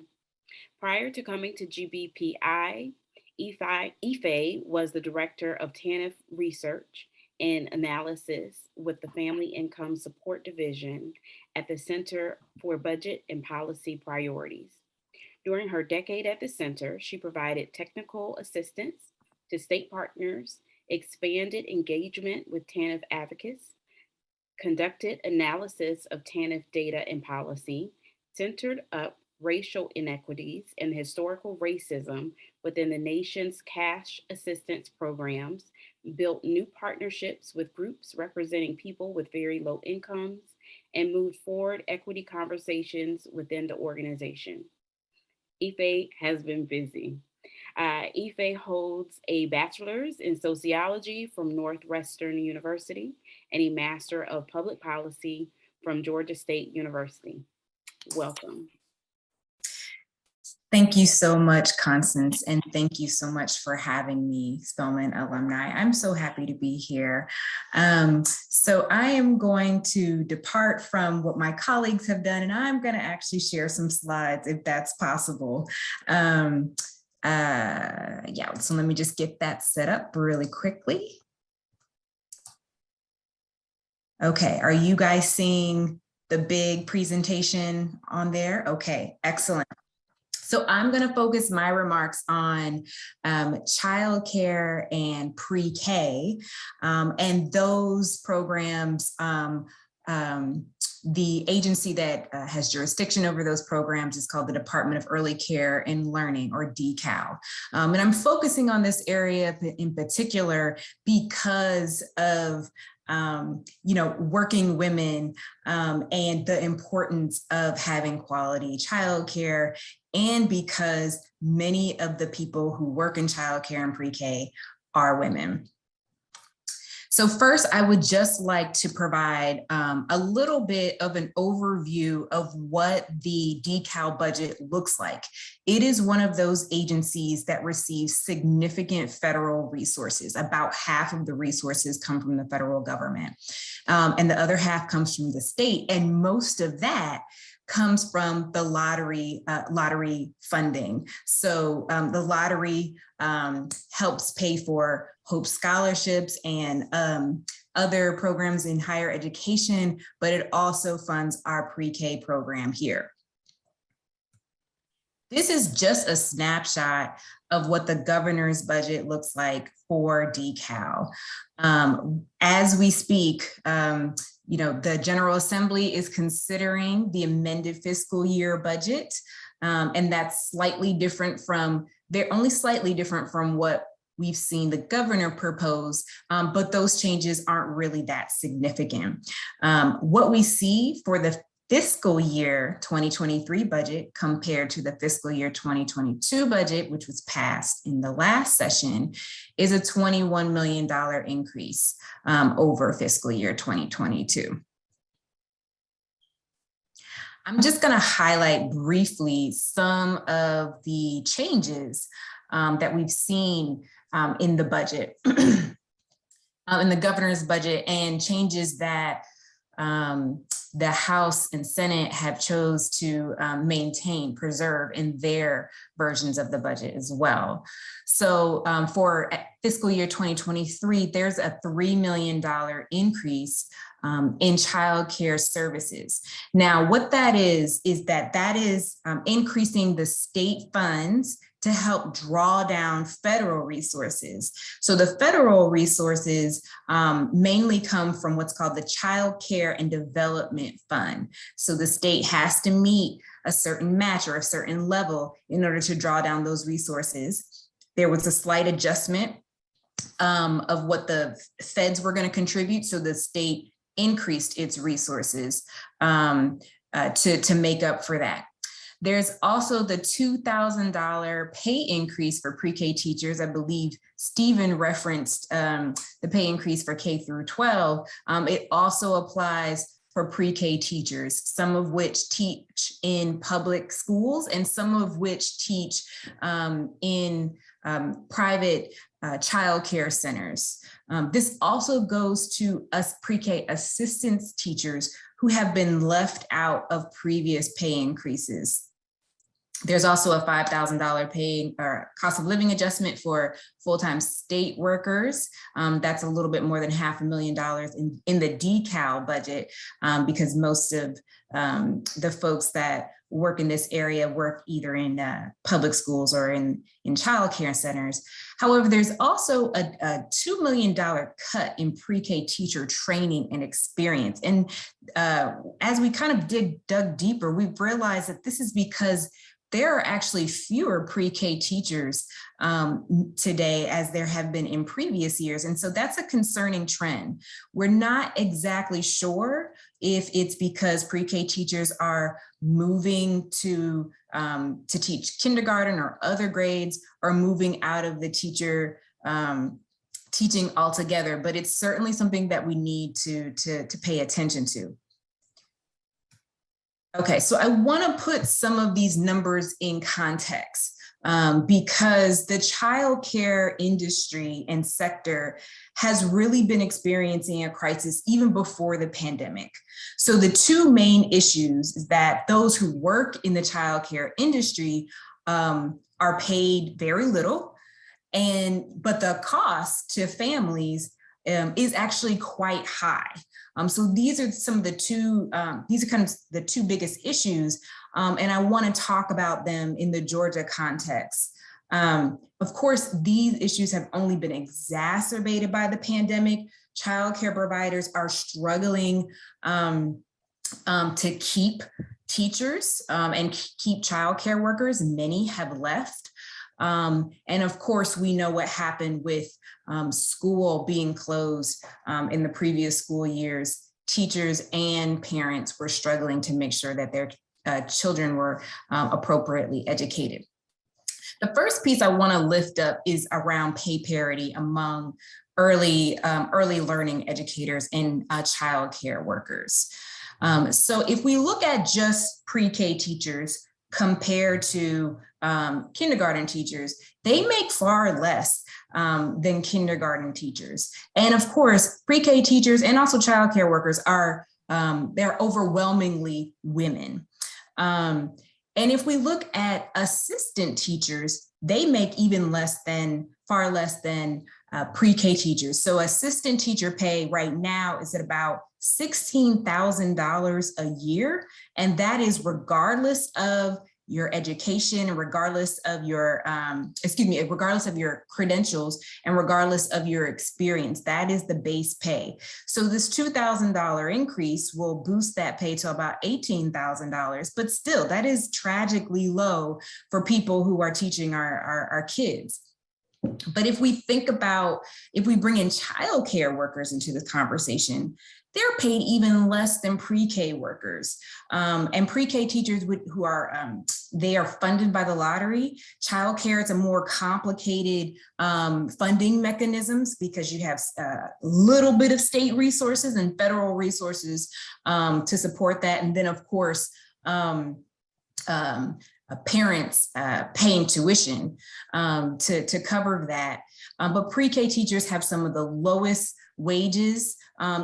Prior to coming to GBPI, Ife was the director of TANF Research and Analysis with the Family Income Support Division at the Center for Budget and Policy Priorities. During her decade at the center, she provided technical assistance to state partners, expanded engagement with TANF advocates, conducted analysis of TANF data and policy, centered up racial inequities and historical racism within the nation's cash assistance programs, built new partnerships with groups representing people with very low incomes, and moved forward equity conversations within the organization. Ife has been busy. Ife holds a bachelor's in sociology from Northwestern University and a master of public policy from Georgia State University. Welcome. Thank you so much, Constance, and thank you so much for having me, Spelman alumni. I'm so happy to be here. So I am going to depart from what my colleagues have done, and I'm going to actually share some slides if that's possible. Yeah, so let me just get that set up really quickly. Okay, are you guys seeing the big presentation on there? Okay, excellent. So I'm going to focus my remarks on childcare and pre-K, and those programs. The agency that has jurisdiction over those programs is called the Department of Early Care and Learning, or DCAL. And I'm focusing on this area in particular because of working women and the importance of having quality childcare, and because many of the people who work in childcare and pre-K are women. So first, I would just like to provide a little bit of an overview of what the DCAL budget looks like. It is one of those agencies that receives significant federal resources. About half of the resources come from the federal government, and the other half comes from the state. And most of that comes from the lottery funding. So the lottery helps pay for Hope scholarships and other programs in higher education, but it also funds our pre-K program here. This is just a snapshot of what the governor's budget looks like for DCAL. As we speak, the General Assembly is considering the amended fiscal year budget, and that's slightly different from, they're only slightly different from what we've seen the governor propose, but those changes aren't really that significant. What we see for the fiscal year 2023 budget compared to the fiscal year 2022 budget, which was passed in the last session, is a $21 million increase over fiscal year 2022. I'm just going to highlight briefly some of the changes that we've seen in the budget, in the governor's budget, and changes that the House and Senate have chose to preserve in their versions of the budget as well. So for fiscal year 2023, there's a $3 million increase in childcare services. Now, what that is that is increasing the state funds to help draw down federal resources. So the federal resources mainly come from what's called the Child Care and Development Fund. So the state has to meet a certain match or a certain level in order to draw down those resources. There was a slight adjustment of what the feds were going to contribute. So the state increased its resources to make up for that. There's also the $2,000 pay increase for pre-K teachers. I believe Stephen referenced the pay increase for K through 12. It also applies for pre-K teachers, some of which teach in public schools and some of which teach in private childcare centers. This also goes to us pre-K assistance teachers who have been left out of previous pay increases. There's also a $5,000 pay or cost of living adjustment for full-time state workers. That's a little bit more than $500,000 in the decal budget because most of the folks that work in this area work either in public schools or in childcare centers. However, there's also a $2 million cut in pre-K teacher training and experience. And as we kind of dug deeper, we've realized that this is because there are actually fewer pre-K teachers today as there have been in previous years. And so that's a concerning trend. We're not exactly sure if it's because pre-K teachers are moving to teach kindergarten or other grades or moving out of the teacher teaching altogether, but it's certainly something that we need to pay attention to. Okay, so I want to put some of these numbers in context because the childcare industry and sector has really been experiencing a crisis even before the pandemic. So the two main issues is that those who work in the childcare industry are paid very little, but the cost to families is actually quite high. So these are some of the these are kind of the two biggest issues. And I want to talk about them in the Georgia context. Of course, these issues have only been exacerbated by the pandemic. Childcare providers are struggling to keep teachers and keep childcare workers. Many have left. And of course, we know what happened with school being closed in the previous school years. Teachers and parents were struggling to make sure that their children were appropriately educated. The first piece I want to lift up is around pay parity among early learning educators and childcare workers. So if we look at just pre-K teachers compared to kindergarten teachers, they make far less than kindergarten teachers. And of course, pre-K teachers and also childcare workers are, they're overwhelmingly women. And if we look at assistant teachers, they make even far less than pre-K teachers. So assistant teacher pay right now is at about $16,000 a year. And that is regardless of your education and regardless of your, regardless of your credentials and regardless of your experience. That is the base pay. So this $2,000 increase will boost that pay to about $18,000, but still that is tragically low for people who are teaching our kids. But if we think about, if we bring in childcare workers into the conversation, they're paid even less than pre-K workers. And pre-K teachers who are, they are funded by the lottery. Childcare is a more complicated funding mechanisms because you have a little bit of state resources and federal resources to support that. And then of course, parents paying tuition to cover that. But pre-K teachers have some of the lowest wages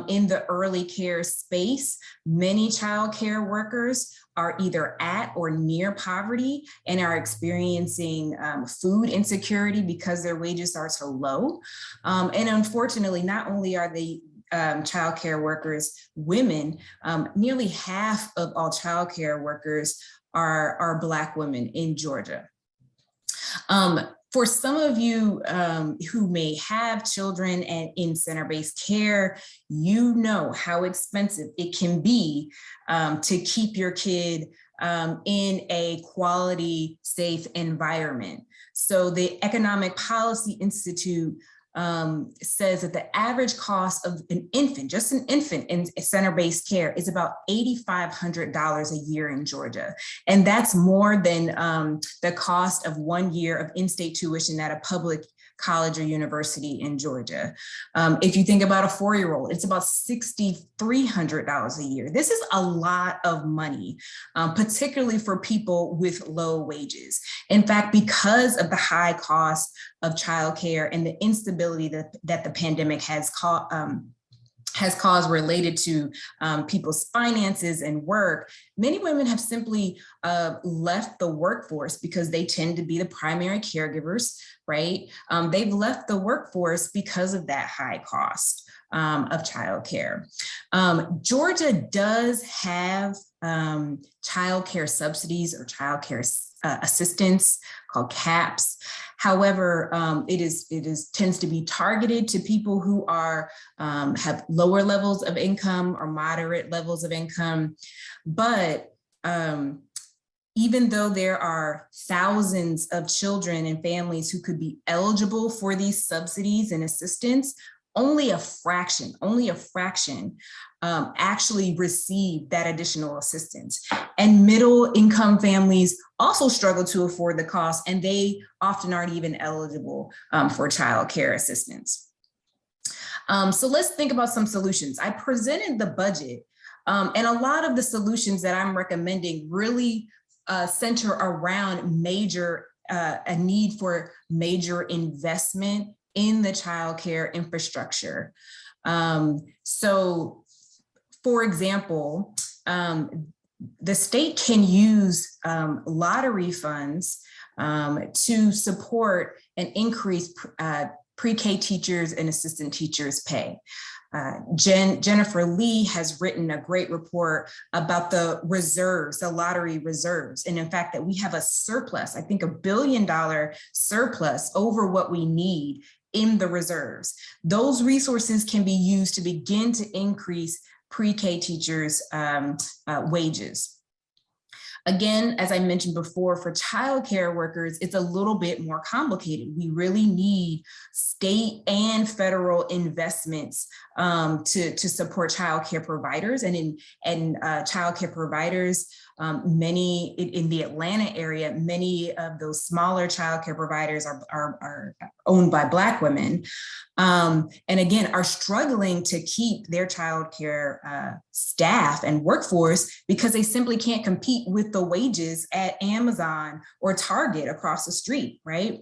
in the early care space. Many child care workers are either at or near poverty and are experiencing food insecurity because their wages are so low. And unfortunately, not only are they childcare workers women. Nearly half of all childcare workers are Black women in Georgia. For some of you who may have children and in center-based care, you know how expensive it can be to keep your kid in a quality, safe environment. So the Economic Policy Institute says that the average cost of an infant, just an infant in center-based care, is about $8,500 a year in Georgia. And that's more than the cost of 1 year of in-state tuition at a public college or university in Georgia. If you think about a 4-year-old, it's about $6,300 a year. This is a lot of money, particularly for people with low wages. In fact, because of the high cost of childcare and the instability that the pandemic has caused related to people's finances and work, many women have simply left the workforce because they tend to be the primary caregivers, right? They've left the workforce because of that high cost of childcare. Georgia does have childcare subsidies or childcare assistance called CAPS. However, it tends to be targeted to people who are have lower levels of income or moderate levels of income. But even though there are thousands of children and families who could be eligible for these subsidies and assistance, only a fraction actually receive that additional assistance. And middle income families also struggle to afford the cost, and they often aren't even eligible for child care assistance. So let's think about some solutions. I presented the budget, and a lot of the solutions that I'm recommending really center around a need for major investment in the childcare infrastructure. So, for example, the state can use lottery funds to support and increase pre-K teachers and assistant teachers' pay. Jennifer Lee has written a great report about the reserves, the lottery reserves, and in fact that we have a surplus, I think $1 billion surplus over what we need in the reserves. Those resources can be used to begin to increase pre-K teachers' wages. Again, as I mentioned before, for childcare workers, it's a little bit more complicated. We really need state and federal investments to support childcare providers. And childcare providers, many in the Atlanta area, many of those smaller childcare providers are owned by Black women. And again, are struggling to keep their childcare staff and workforce because they simply can't compete with the wages at Amazon or Target across the street, right?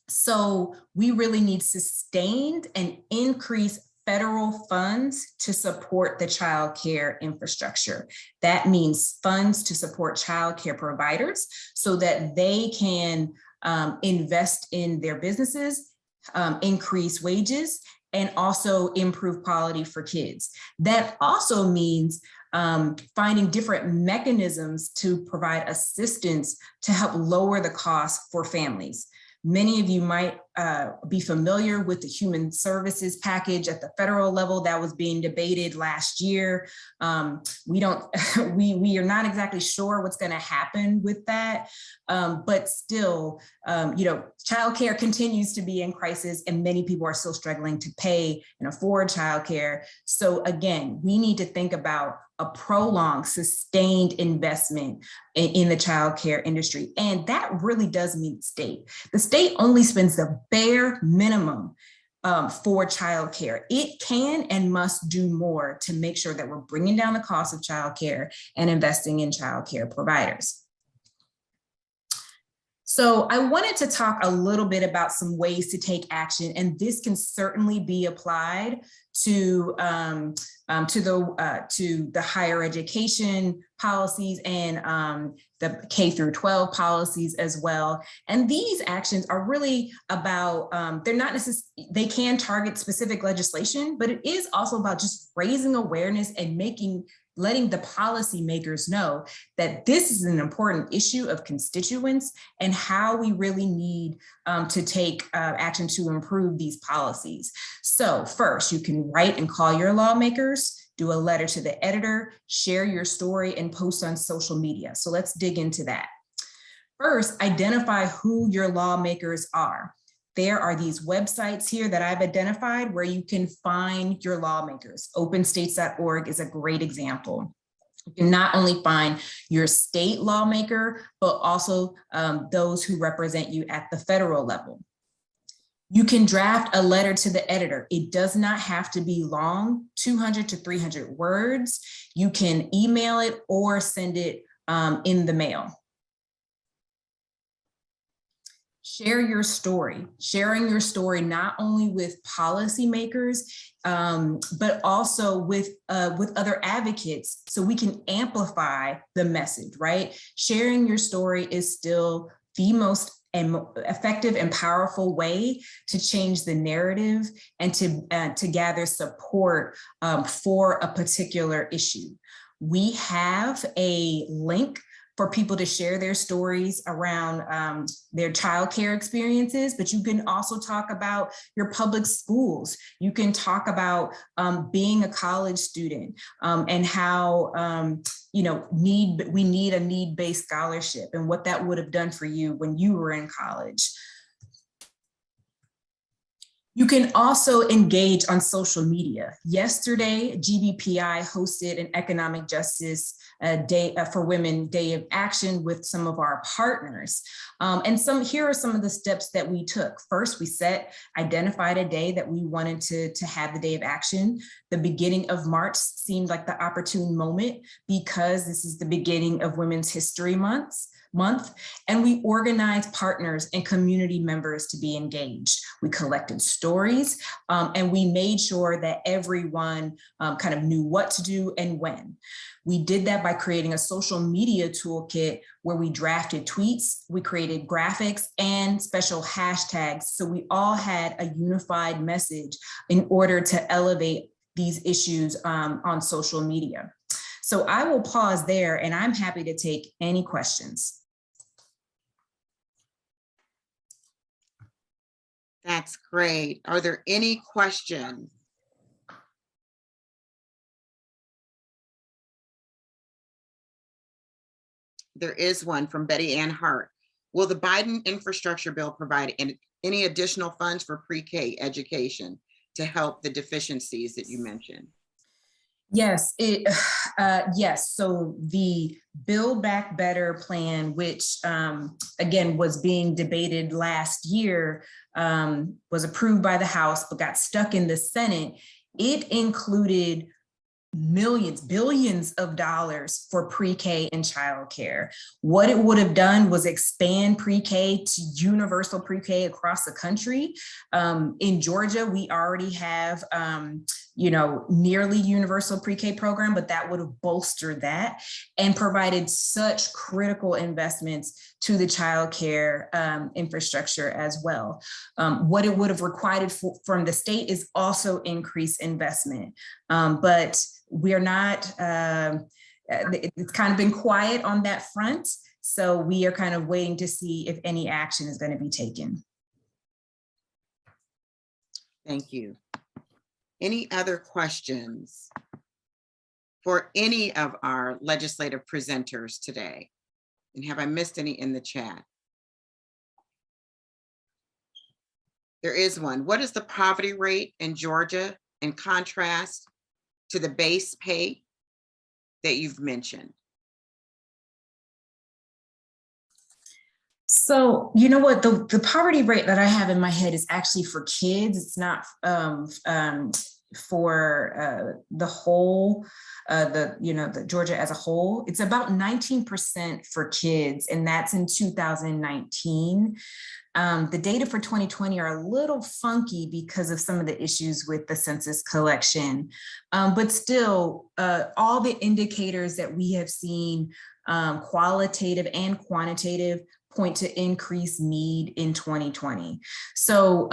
So we really need sustained and increased federal funds to support the child care infrastructure. That means funds to support child care providers so that they can invest in their businesses, increase wages, and also improve quality for kids. That also means finding different mechanisms to provide assistance to help lower the cost for families. Many of you might be familiar with the human services package at the federal level that was being debated last year. We are not exactly sure what's going to happen with that, but still, childcare continues to be in crisis, and many people are still struggling to pay and afford childcare. So again, we need to think about a prolonged, sustained investment in the childcare industry. And that really does mean the state. The state only spends the bare minimum for childcare. It can and must do more to make sure that we're bringing down the cost of childcare and investing in childcare providers. So I wanted to talk a little bit about some ways to take action, and this can certainly be applied to the higher education policies and the K through 12 policies as well. And these actions are really about, they're not necessarily, they can target specific legislation, but it is also about just raising awareness and letting the policymakers know that this is an important issue of constituents and how we really need to take action to improve these policies. So first, you can write and call your lawmakers, do a letter to the editor, share your story, and post on social media. So let's dig into that. First, identify who your lawmakers are. There are these websites here that I've identified where you can find your lawmakers. Openstates.org is a great example. You can not only find your state lawmaker, but also those who represent you at the federal level. You can draft a letter to the editor. It does not have to be long, 200 to 300 words. You can email it or send it in the mail. Share your story. Sharing your story not only with policymakers, but also with other advocates, so we can amplify the message, right? Sharing your story is still the most effective and powerful way to change the narrative and to gather support for a particular issue. We have a link for people to share their stories around their childcare experiences, but you can also talk about your public schools. You can talk about being a college student and how we need a need-based scholarship and what that would have done for you when you were in college. You can also engage on social media. Yesterday, GBPI hosted an economic justice day for women day of action with some of our partners. Here are some of the steps that we took. First, we identified a day that we wanted to have the day of action. The beginning of March seemed like the opportune moment because this is the beginning of Women's History Month, and we organized partners and community members to be engaged. We collected stories and we made sure that everyone kind of knew what to do and when. We did that by creating a social media toolkit where we drafted tweets, we created graphics and special hashtags. So we all had a unified message in order to elevate these issues on social media. So I will pause there and I'm happy to take any questions. That's great. Are there any questions? There is one from Betty Ann Hart. Will the Biden infrastructure bill provide any additional funds for pre-K education to help the deficiencies that you mentioned? Yes, yes. So the Build Back Better plan, which again was being debated last year, was approved by the House, but got stuck in the Senate. It included billions of dollars for pre-K and childcare. What it would have done was expand pre-K to universal pre-K across the country. In Georgia, we already have, nearly universal pre-K program, but that would have bolstered that and provided such critical investments to the childcare infrastructure as well. What it would have required from the state is also increased investment, but we're not, it's kind of been quiet on that front. So we are kind of waiting to see if any action is going to be taken. Thank you. Any other questions for any of our legislative presenters today? And have I missed any in the chat? There is one. What is the poverty rate in Georgia in contrast to the base pay that you've mentioned? So, you know what, the poverty rate that I have in my head is actually for kids. It's not for the whole, the Georgia as a whole, it's about 19% for kids, and that's in 2019. The data for 2020 are a little funky because of some of the issues with the census collection, but still, all the indicators that we have seen, qualitative and quantitative, point to increased need in 2020. So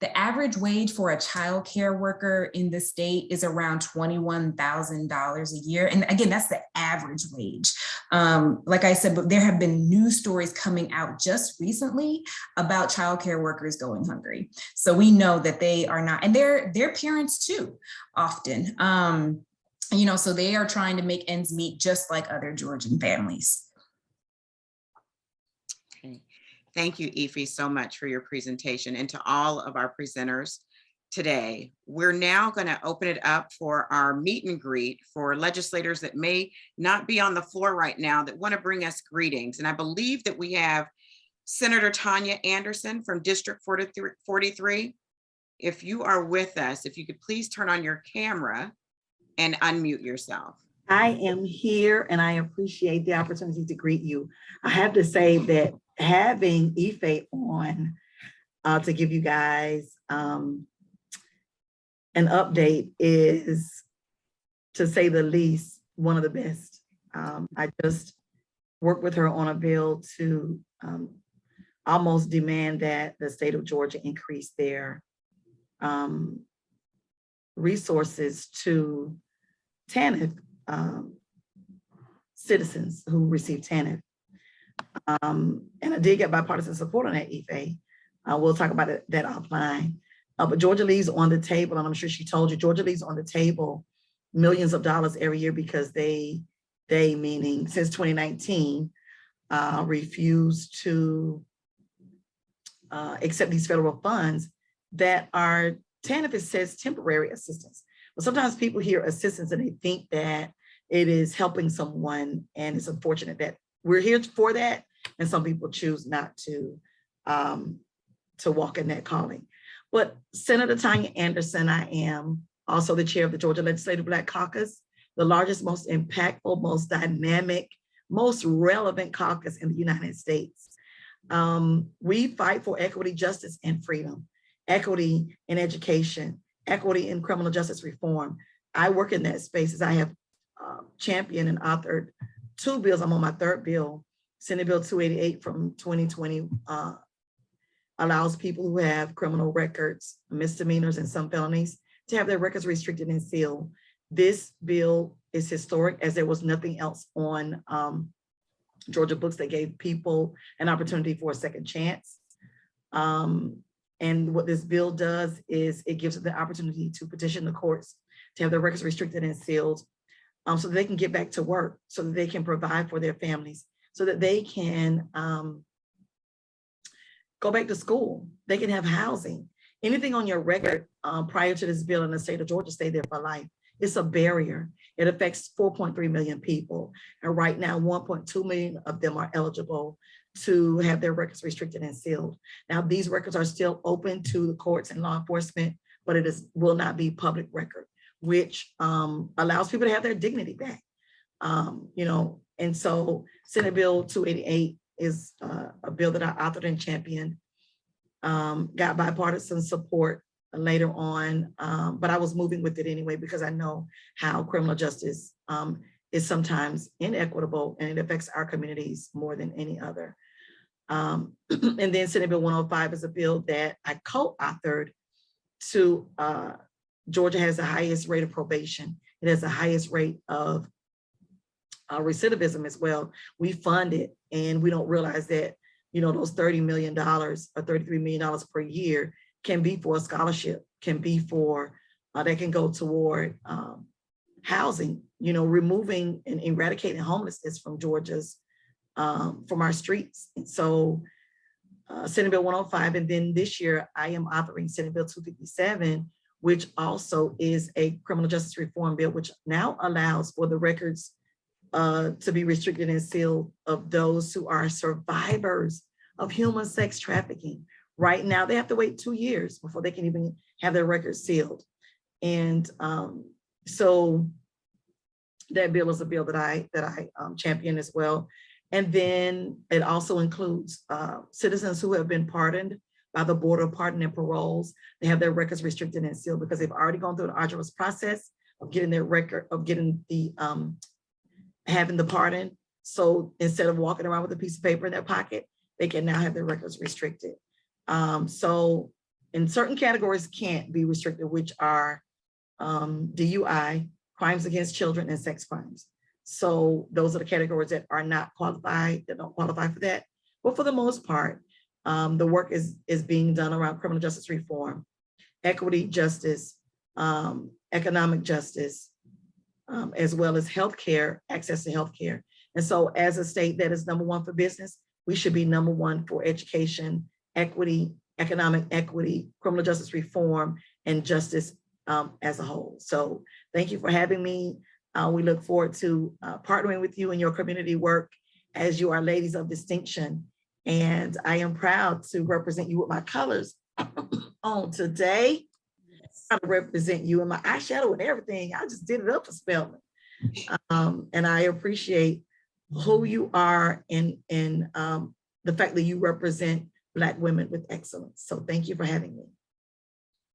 the average wage for a child care worker in the state is around $21,000 a year. And again, that's the average wage. Like I said, but there have been news stories coming out just recently about child care workers going hungry. So we know that they are not, and they're parents too, often. So they are trying to make ends meet just like other Georgian families. Thank you, Ife, so much for your presentation, and to all of our presenters today. We're now going to open it up for our meet and greet for legislators that may not be on the floor right now that want to bring us greetings. And I believe that we have Senator Tanya Anderson from District 43. If you are with us, if you could please turn on your camera and unmute yourself. I am here and I appreciate the opportunity to greet you. I have to say that having Ife on to give you guys an update is, to say the least, one of the best. I just worked with her on a bill to almost demand that the state of Georgia increase their resources to TANF citizens who receive TANF. And I did get bipartisan support on that, Ife. We'll talk about that offline. But Georgia leaves on the table, and I'm sure she told you, Georgia leaves on the table millions of dollars every year because they meaning since 2019, refused to accept these federal funds that are TANF. It says temporary assistance. But sometimes people hear assistance and they think that it is helping someone, and it's unfortunate that we're here for that, and some people choose not to walk in that calling. But Senator Tanya Anderson, I am also the chair of the Georgia Legislative Black Caucus, the largest, most impactful, most dynamic, most relevant caucus in the United States. We fight for equity, justice, and freedom, equity in education, equity in criminal justice reform. I work in that space as I have championed and authored 2 bills. I'm on my 3rd bill. Senate Bill 288 from 2020 allows people who have criminal records, misdemeanors, and some felonies to have their records restricted and sealed. This bill is historic, as there was nothing else on Georgia books that gave people an opportunity for a second chance. And what this bill does is it gives them the opportunity to petition the courts to have their records restricted and sealed, so that they can get back to work, so that they can provide for their families, so that they can go back to school, they can have housing. Anything on your record prior to this bill in the state of Georgia stay there for life. It's a barrier. It affects 4.3 million people. And right now, 1.2 million of them are eligible to have their records restricted and sealed. Now, these records are still open to the courts and law enforcement, but it will not be public record, which allows people to have their dignity back. And so Senate Bill 288 is a bill that I authored and championed, got bipartisan support later on, but I was moving with it anyway because I know how criminal justice is sometimes inequitable and it affects our communities more than any other. And then Senate Bill 105 is a bill that I co-authored to, Georgia has the highest rate of probation. It has the highest rate of recidivism as well. We fund it and we don't realize that, those $30 million or $33 million per year can be for a scholarship, can be for, that can go toward housing, removing and eradicating homelessness from Georgia's, from our streets. And so Senate Bill 105, and then this year I am authoring Senate Bill 257, which also is a criminal justice reform bill, which now allows for the records to be restricted and sealed of those who are survivors of human sex trafficking, Right now, they have to wait 2 years before they can even have their records sealed. And so that bill is a bill that I champion as well. And then it also includes citizens who have been pardoned by the Board of Pardon and Paroles. They have their records restricted and sealed because they've already gone through an arduous process of getting their record, of getting the, having the pardon. So instead of walking around with a piece of paper in their pocket, they can now have their records restricted. So in certain categories can't be restricted, which are DUI, crimes against children, and sex crimes. So those are the categories that are not qualified, that don't qualify for that. But for the most part, the work is being done around criminal justice reform, equity, justice, economic justice, as well as healthcare, access to healthcare. And so as a state that is #1 for business, we should be #1 for education, equity, economic equity, criminal justice reform, and justice as a whole. So thank you for having me. We look forward to partnering with you in your community work as you are ladies of distinction. And I am proud to represent you with my colors on today. I represent you in my eyeshadow and everything. I just did it up for Spelman. And I appreciate who you are and the fact that you represent Black women with excellence. So thank you for having me.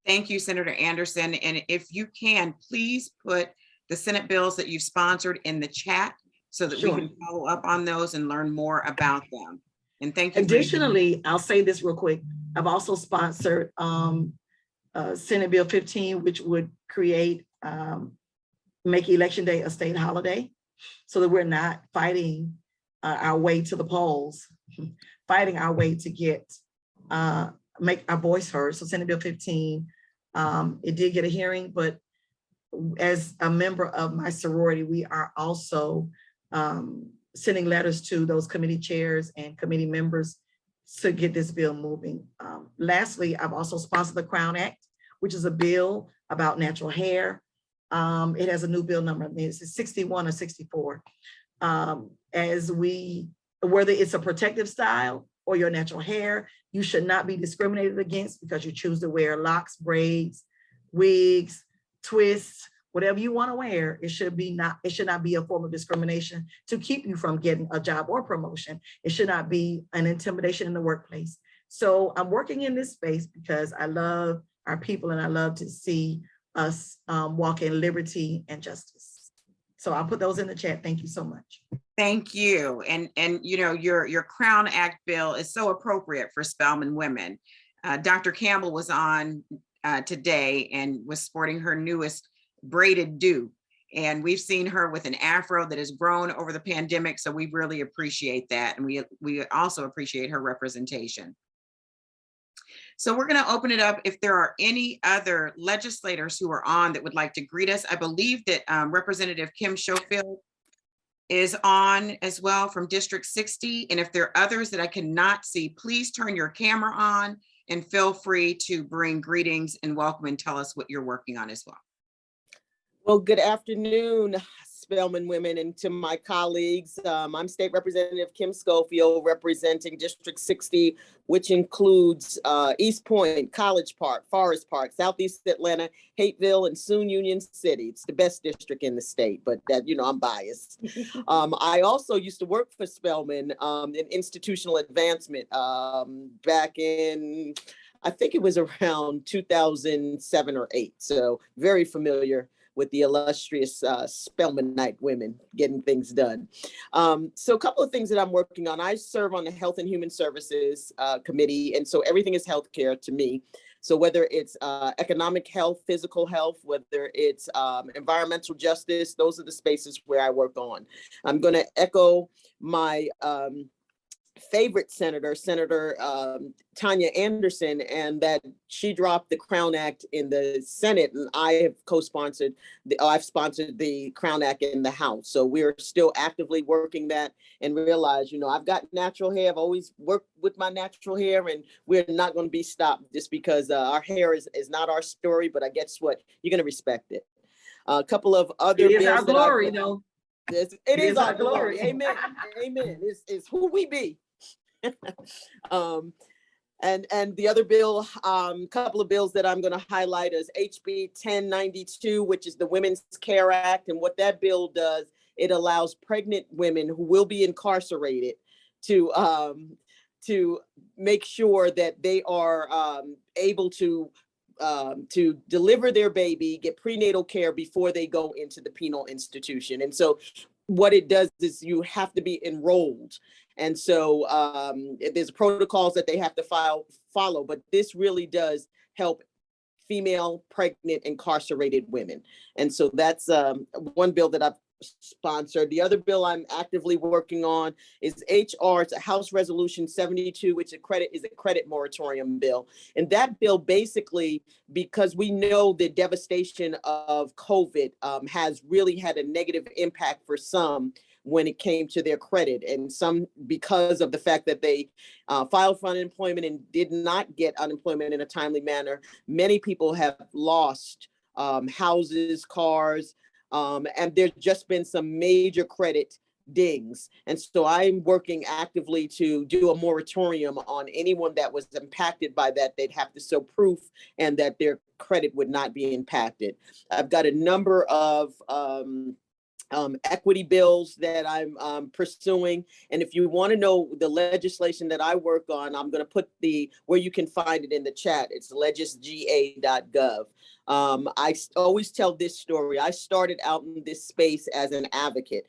Thank you, Senator Anderson. And if you can, please put the Senate bills that you've sponsored in the chat so that we can follow up on those and learn more about them. And thank you. Additionally, I'll say this real quick. I've also sponsored Senate Bill 15, which would create, make Election Day a state holiday so that we're not fighting our way to the polls, fighting our way to get, make our voice heard. So Senate Bill 15, it did get a hearing, but as a member of my sorority, we are also sending letters to those committee chairs and committee members to get this bill moving. Lastly, I've also sponsored the Crown Act, which is a bill about natural hair. It has a new bill number, it's 61 or 64. Whether it's a protective style or your natural hair, you should not be discriminated against because you choose to wear locks, braids, wigs, twists, whatever you want to wear. It should not be a form of discrimination to keep you from getting a job or promotion. It should not be an intimidation in the workplace. So I'm working in this space because I love our people and I love to see us walk in liberty and justice. So I'll put those in the chat. Thank you so much. Thank you. And you know, your Crown Act bill is so appropriate for Spelman women. Dr. Campbell was on today and was sporting her newest braided do. And we've seen her with an afro that has grown over the pandemic. So we really appreciate that. And we also appreciate her representation. So we're going to open it up if there are any other legislators who are on that would like to greet us. I believe that Representative Kim Schofield is on as well from District 60. And if there are others that I cannot see, please turn your camera on and feel free to bring greetings and welcome and tell us what you're working on as well. Well, good afternoon, Spelman women, and to my colleagues. I'm State Representative Kim Schofield, representing District 60, which includes East Point, College Park, Forest Park, Southeast Atlanta, Hateville, and soon Union City. It's the best district in the state, but that, you know, I'm biased. I also used to work for Spelman in institutional advancement back in, I think it was around 2007 or 8. So very familiar with the illustrious Spelmanite women getting things done. So a couple of things that I'm working on. I serve on the Health and Human Services Committee, and so everything is healthcare to me. So whether it's economic health, physical health, whether it's environmental justice, those are the spaces where I work on. I'm gonna echo my favorite senator, Senator Tanya Anderson, and that she dropped the Crown Act in the Senate, and I have co-sponsored, I've sponsored the Crown Act in the House. So we're still actively working that and realize, you know, I've got natural hair. I've always worked with my natural hair, and we're not going to be stopped just because our hair is not our story, but I guess what, you're going to respect it. A couple of other bills. It is our glory, though. It is our glory. Amen. Amen. It's who we be. And the other bill, couple of bills that I'm going to highlight is HB 1092, which is the Women's Care Act. And what that bill does, it allows pregnant women who will be incarcerated to make sure that they are able to deliver their baby, get prenatal care before they go into the penal institution. And so what it does is you have to be enrolled. And so there's protocols that they have to follow, but this really does help female pregnant incarcerated women. And so that's one bill that I've sponsored. The other bill I'm actively working on is HR, it's a House Resolution 72, which is a credit moratorium bill. And that bill basically, because we know the devastation of COVID has really had a negative impact for some when it came to their credit, and some because of the fact that they filed for unemployment and did not get unemployment in a timely manner. Many people have lost houses, cars, and there's just been some major credit dings. And so I'm working actively to do a moratorium on anyone that was impacted by that. They'd have to show proof and that their credit would not be impacted. I've got a number of equity bills that I'm pursuing. And if you want to know the legislation that I work on, I'm going to put where you can find it in the chat. It's legisga.gov. I always tell this story. I started out in this space as an advocate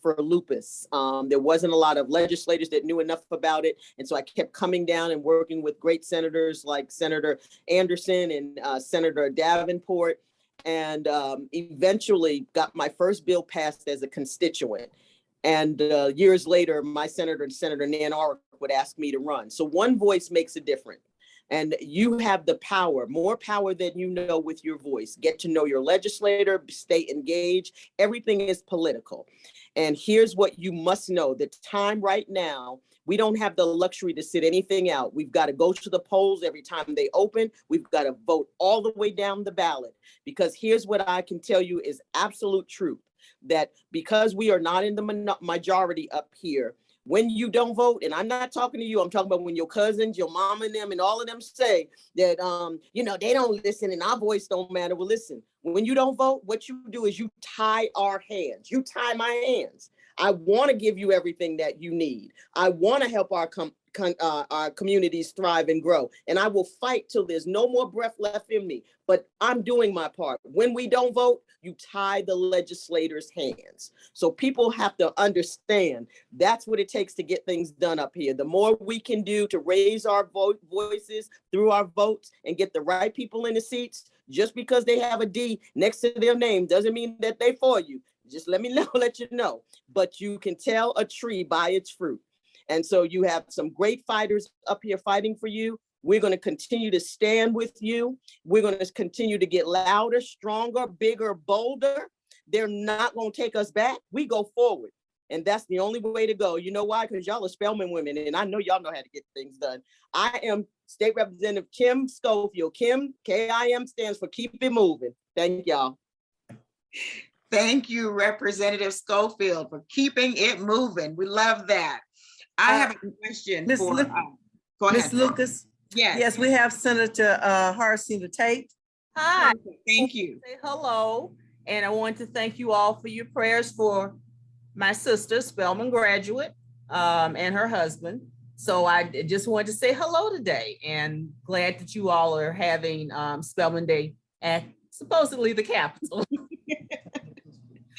for lupus. There wasn't a lot of legislators that knew enough about it. And so I kept coming down and working with great senators like Senator Anderson and Senator Davenport, and eventually got my first bill passed as a constituent. And years later, my senator, Senator Nan Orrick, would ask me to run. So one voice makes a difference. And you have the power, more power than you know with your voice. Get to know your legislator, stay engaged. Everything is political. And here's what you must know. The time right now, we don't have the luxury to sit anything out. We've got to go to the polls every time they open. We've got to vote all the way down the ballot. Because here's what I can tell you is absolute truth, that because we are not in the majority up here, when you don't vote, and I'm not talking to you, I'm talking about when your cousins, your mom and them, and all of them say that, they don't listen and our voice don't matter. Well, listen, when you don't vote, what you do is you tie our hands. You tie my hands. I want to give you everything that you need. I want to help our communities thrive and grow. And I will fight till there's no more breath left in me. But I'm doing my part. When we don't vote, you tie the legislators' hands. So people have to understand that's what it takes to get things done up here. The more we can do to raise our voices through our votes and get the right people in the seats, just because they have a D next to their name doesn't mean that they for you. Just let you know. But you can tell a tree by its fruit. And so you have some great fighters up here fighting for you. We're going to continue to stand with you. We're going to continue to get louder, stronger, bigger, bolder. They're not going to take us back. We go forward. And that's the only way to go. You know why? Because y'all are Spelman women, and I know y'all know how to get things done. I am State Representative Kim Schofield. Kim, KIM stands for Keep It Moving. Thank y'all. Thank you, Representative Schofield, for keeping it moving. We love that. I have a question Ms. for, go ahead. Ms. Lucas? Yes. Yes, we have Senator Harsina Tate. Hi. Thank you. Say hello, and I want to thank you all for your prayers for my sister, Spelman graduate, and her husband. So I just wanted to say hello today, and glad that you all are having Spelman Day at supposedly the Capitol.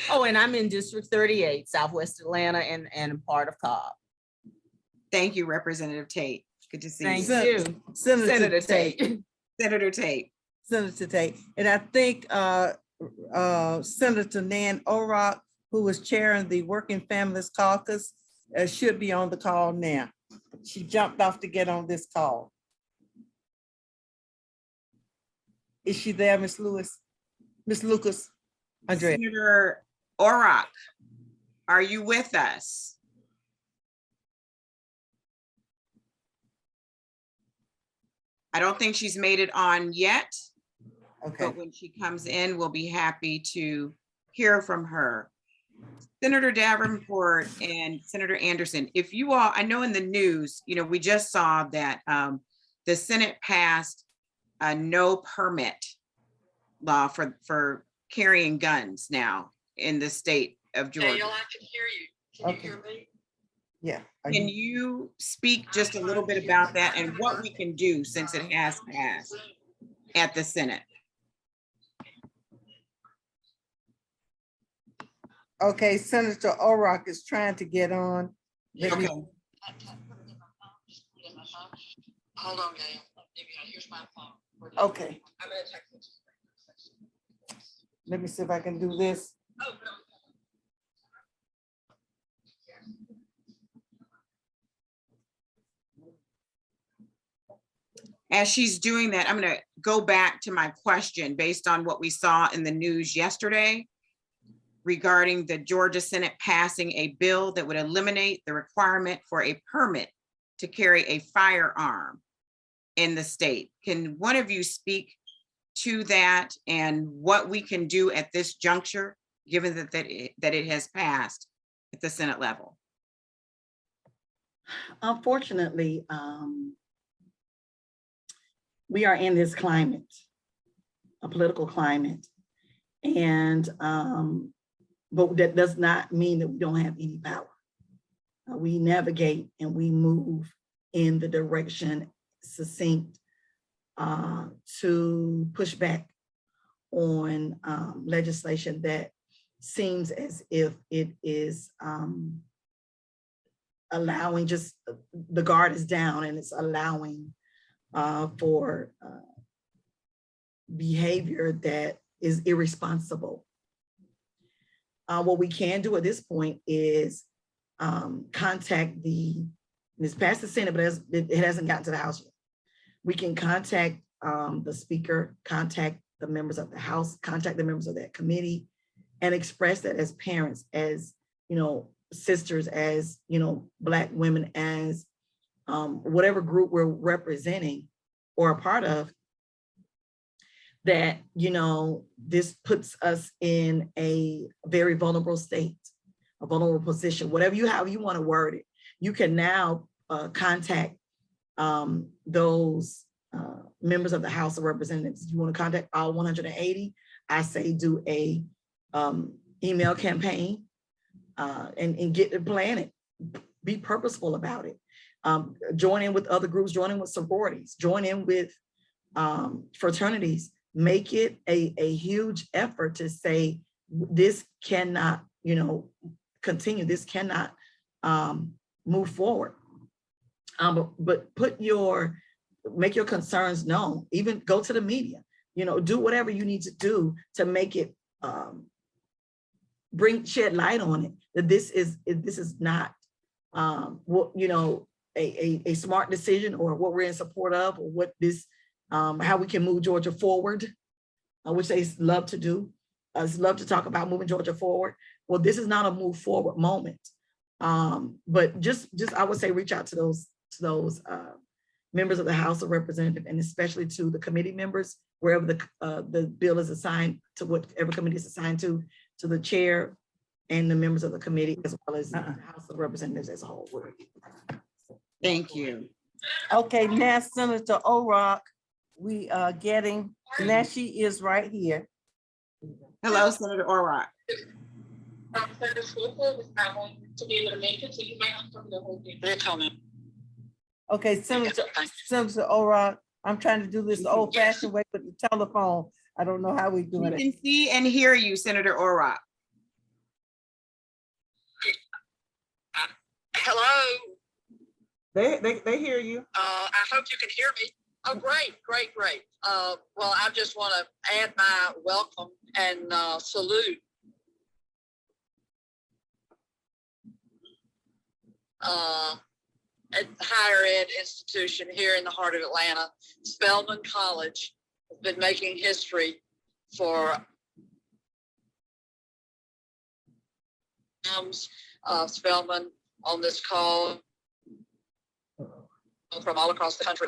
Oh, and I'm in District 38, Southwest Atlanta, and part of Cobb. Thank you, Representative Tate. Good to see Thank you. you. Senator Tate. Senator Tate. Senator Tate. And I think Senator Nan Orrick, who was chairing the Working Families Caucus, should be on the call now. She jumped off to get on this call. Is she there, Ms. Lewis? Ms. Lucas? Andrea. Senator Orrick, are you with us? I don't think she's made it on yet. Okay. But when she comes in, we'll be happy to hear from her. Senator Davenport and Senator Anderson, if you all, I know in the news, we just saw that the Senate passed a no permit law for carrying guns now in the state of Georgia. Daniel, I can hear you. Can you hear me? Yeah. Can you speak just a little bit about that and what we can do since it has passed at the Senate? Okay, Senator O'Rourke is trying to get on. Okay. Hold on, Gail. Here's my phone. Okay, I'm gonna text it. let me see if I can do this. Oh, no. As she's doing that, I'm going to go back to my question based on what we saw in the news yesterday regarding the Georgia Senate passing a bill that would eliminate the requirement for a permit to carry a firearm in the state. Can one of you speak to that and what we can do at this juncture, given that it has passed at the Senate level? Unfortunately, we are in this climate, a political climate, and but that does not mean that we don't have any power. We navigate and we move in the direction succinct to push back on legislation that seems as if it is allowing, just the guard is down and it's allowing for behavior that is irresponsible. What we can do at this point is contact it's past the Senate, but it hasn't gotten to the House yet. We can contact the Speaker, contact the members of the House, contact the members of that committee, and express that as parents, as sisters, as Black women, as whatever group we're representing or a part of, that this puts us in a very vulnerable state, a vulnerable position, however you want to word it. You can now contact those members of the House of Representatives. If you want to contact all 180, I say do a email campaign and get it planted. Be purposeful about it. Join in with other groups, join in with sororities, join in with fraternities. Make it a huge effort to say this cannot, continue. This cannot move forward. But make your concerns known. Even go to the media. Do whatever you need to do to make it shed light on it. That this is not a smart decision, or what we're in support of, or what this how we can move Georgia forward, which they love to do. Love to talk about moving Georgia forward. Well, this is not a move forward moment. But just I would say reach out to those members of the House of Representatives, and especially to the committee members, wherever the bill is assigned to, whatever committee is assigned to the chair and the members of the committee, as well as the House of Representatives as a whole. Thank you. Okay, now Senator O'Rourke, we are getting, now she is right here. Hello, Senator O'Rourke. Senator Swoopler is not going to be able to make it, so you might have to come to the whole thing. They're coming. Okay, Senator O'Rourke, I'm trying to do this the old-fashioned way with the telephone. I don't know how we doing it. We can see and hear you, Senator O'Rourke. Hello. They hear you. I hope you can hear me. Oh, great. Well, I just want to add my welcome and salute at higher ed institution here in the heart of Atlanta. Spelman College has been making history for Spelman on this call from all across the country.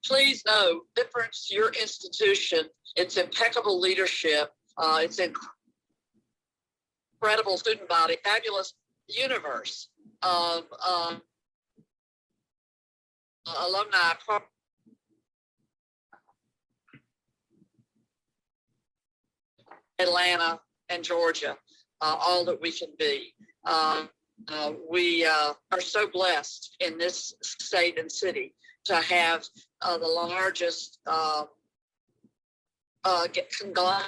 Please know, difference your institution, its impeccable leadership, its incredible student body, fabulous universe of alumni. Atlanta and Georgia, all that we can be. We are so blessed in this state and city to have the largest conglomerate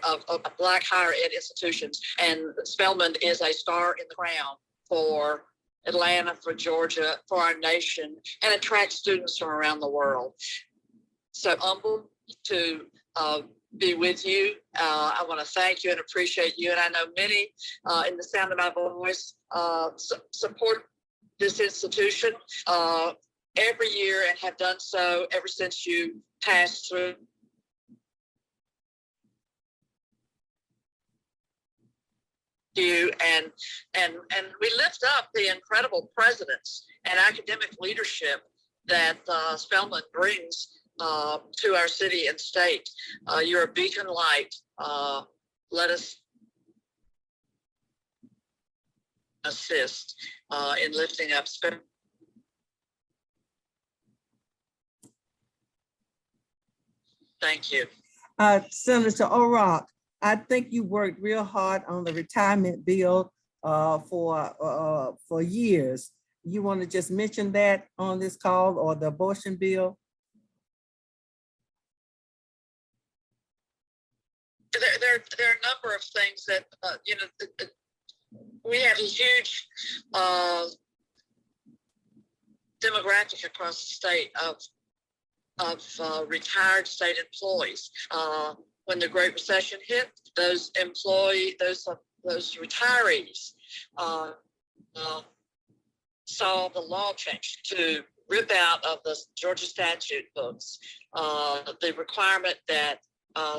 of Black higher ed institutions, and Spelman is a star in the crown for Atlanta, for Georgia, for our nation, and attracts students from around the world. So humbled to be with you. I want to thank you and appreciate you. And I know many in the sound of my voice support this institution every year and have done so ever since you passed through. You and we lift up the incredible presidents and academic leadership that Spelman brings to our city and state. You're a beacon light. Let us assist in lifting up Spelman. Thank you. Senator O'Rourke, I think you worked real hard on the retirement bill for years. You want to just mention that on this call, or the abortion bill? There are a number of things that we have a huge demographic across the state of retired state employees. When the Great Recession hit, those retirees saw the law change to rip out of the Georgia statute books the requirement that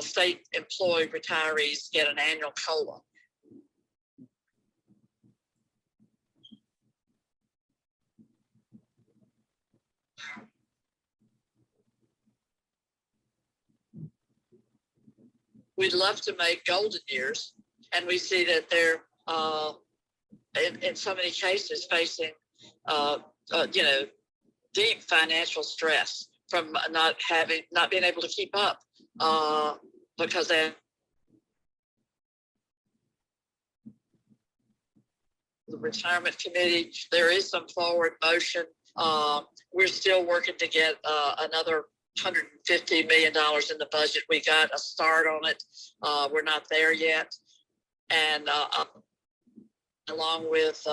state employee retirees get an annual COLA. We'd love to make golden years, and we see that they're in so many cases facing deep financial stress from not being able to keep up because they the retirement committee. There is some forward motion. We're still working to get another $150 million in the budget. We got a start on it. We're not there yet. And along with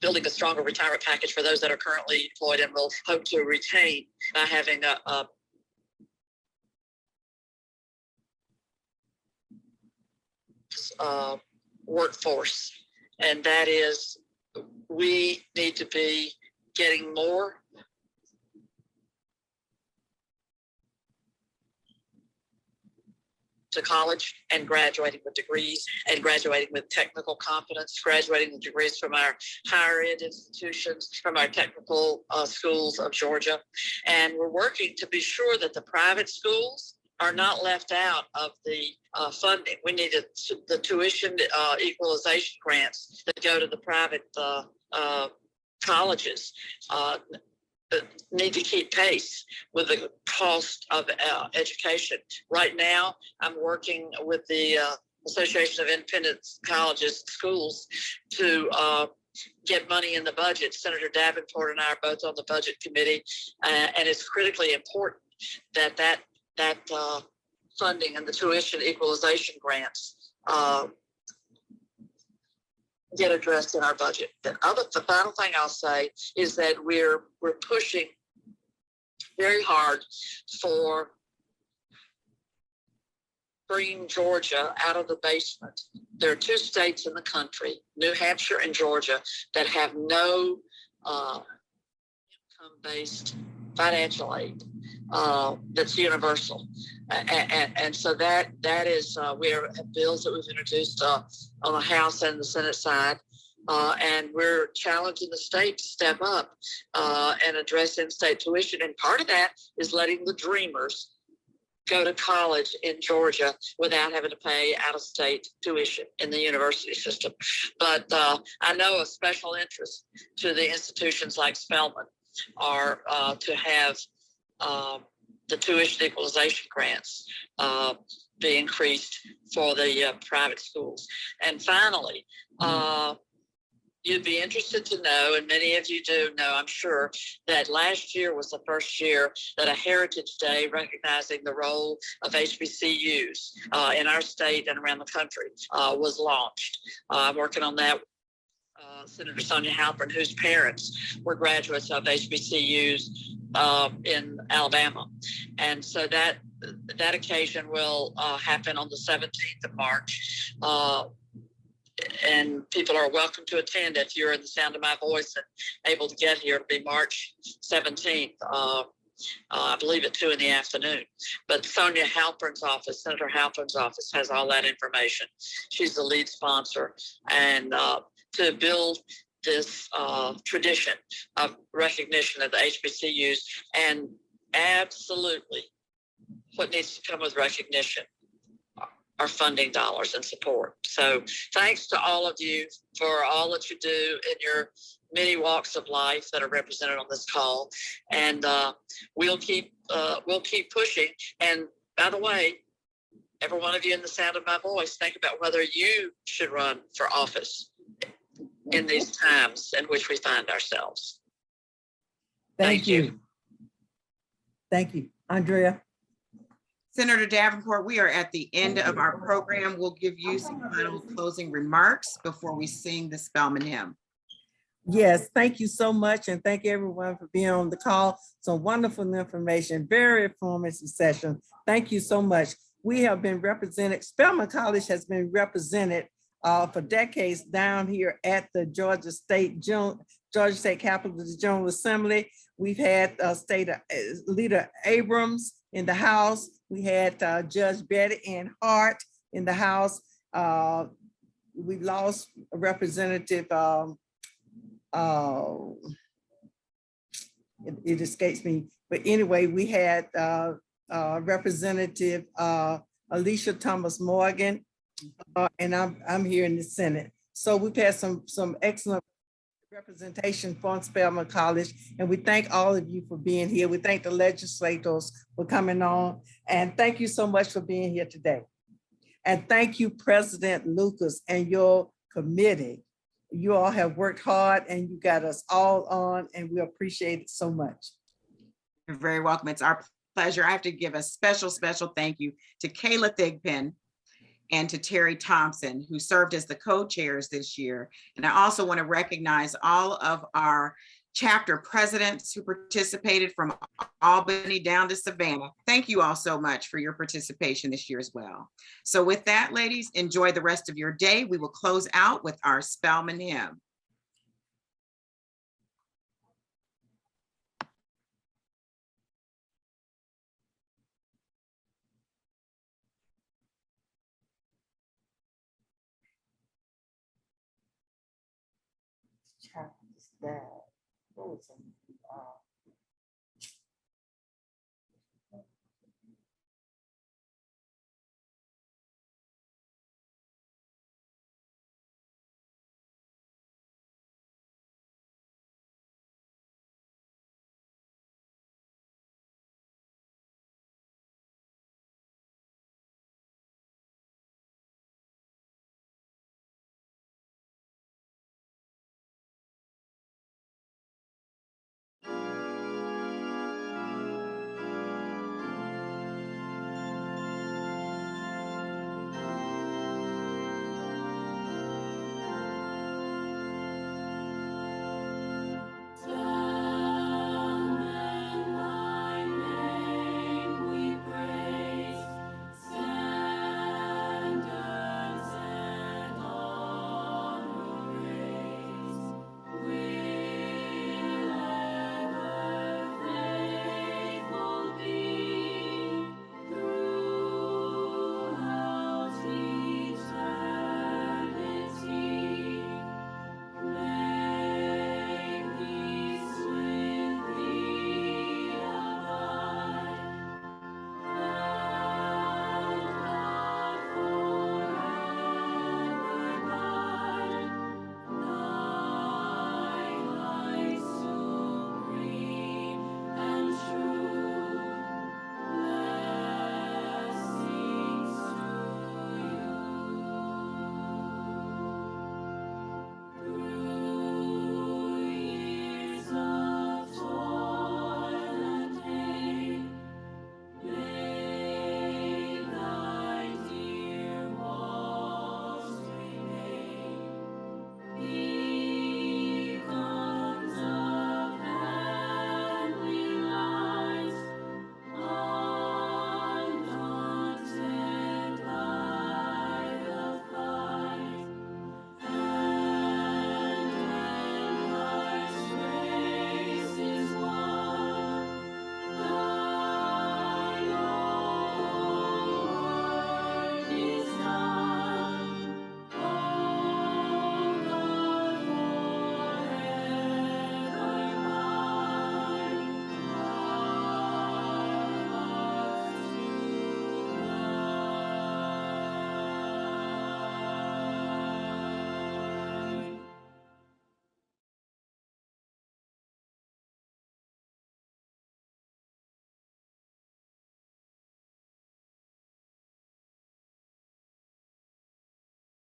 building a stronger retirement package for those that are currently employed, and we'll hope to retain by having a workforce. And that is, we need to be getting more to college and graduating with degrees and graduating with technical competence, graduating with degrees from our higher ed institutions, from our technical schools of Georgia. And we're working to be sure that the private schools are not left out of the funding. We need the tuition equalization grants that go to the private colleges need to keep pace with the cost of education. Right now, I'm working with the Association of Independent Colleges Schools to get money in the budget. Senator Davenport and I are both on the budget committee, and it's critically important that funding and the tuition equalization grants get addressed in our budget. The final thing I'll say is that we're pushing very hard for bringing Georgia out of the basement. There are 2 states in the country, New Hampshire and Georgia, that have no income-based financial aid that's universal. And so that is, we have bills that we've introduced on the House and the Senate side, and we're challenging the state to step up and address in-state tuition. And part of that is letting the dreamers go to college in Georgia without having to pay out-of-state tuition in the university system. But I know of special interest to the institutions like Spelman are to have the tuition equalization grants be increased for the private schools. And finally, you'd be interested to know, and many of you do know, I'm sure, that last year was the first year that a Heritage Day recognizing the role of HBCUs in our state and around the country was launched. I'm working on that. Senator Sonia Halpern, whose parents were graduates of HBCUs in Alabama. And so that occasion will happen on the 17th of March. And people are welcome to attend if you're in the sound of my voice and able to get here. It'll be March 17th, I believe at 2 p.m. But Sonia Halpern's office, Senator Halpern's office, has all that information. She's the lead sponsor. And to build this tradition of recognition of the HBCUs, and absolutely what needs to come with recognition are funding dollars and support. So thanks to all of you for all that you do in your many walks of life that are represented on this call. And we'll keep pushing. And by the way, every one of you in the sound of my voice, think about whether you should run for office in these times in which we find ourselves. Thank you. Thank you. Andrea. Senator Davenport, we are at the end of our program. We'll give you some final closing remarks before we sing the Spelman hymn. Yes, thank you so much. And thank everyone for being on the call. Some wonderful information, very informative session. Thank you so much. We have been represented, Spelman College has been represented for decades down here at the Georgia State Capitol General Assembly. We've had State Leader Abrams in the House. We had Judge Betty Ann Hart in the House. We lost a representative, it escapes me. But anyway, we had Representative Alicia Thomas Morgan, and I'm here in the Senate. So we've had some excellent representation from Spelman College, and we thank all of you for being here. We thank the legislators for coming on, and thank you so much for being here today. And thank you, President Lucas, and your committee. You all have worked hard, and you got us all on, and we appreciate it so much. You're very welcome. It's our pleasure. I have to give a special thank you to Kayla Thigpen and to Terry Thompson, who served as the co-chairs this year. And I also want to recognize all of our chapter presidents who participated from Albany down to Savannah. Thank you all so much for your participation this year as well. So with that, ladies, enjoy the rest of your day. We will close out with our Spelman hymn. What was it?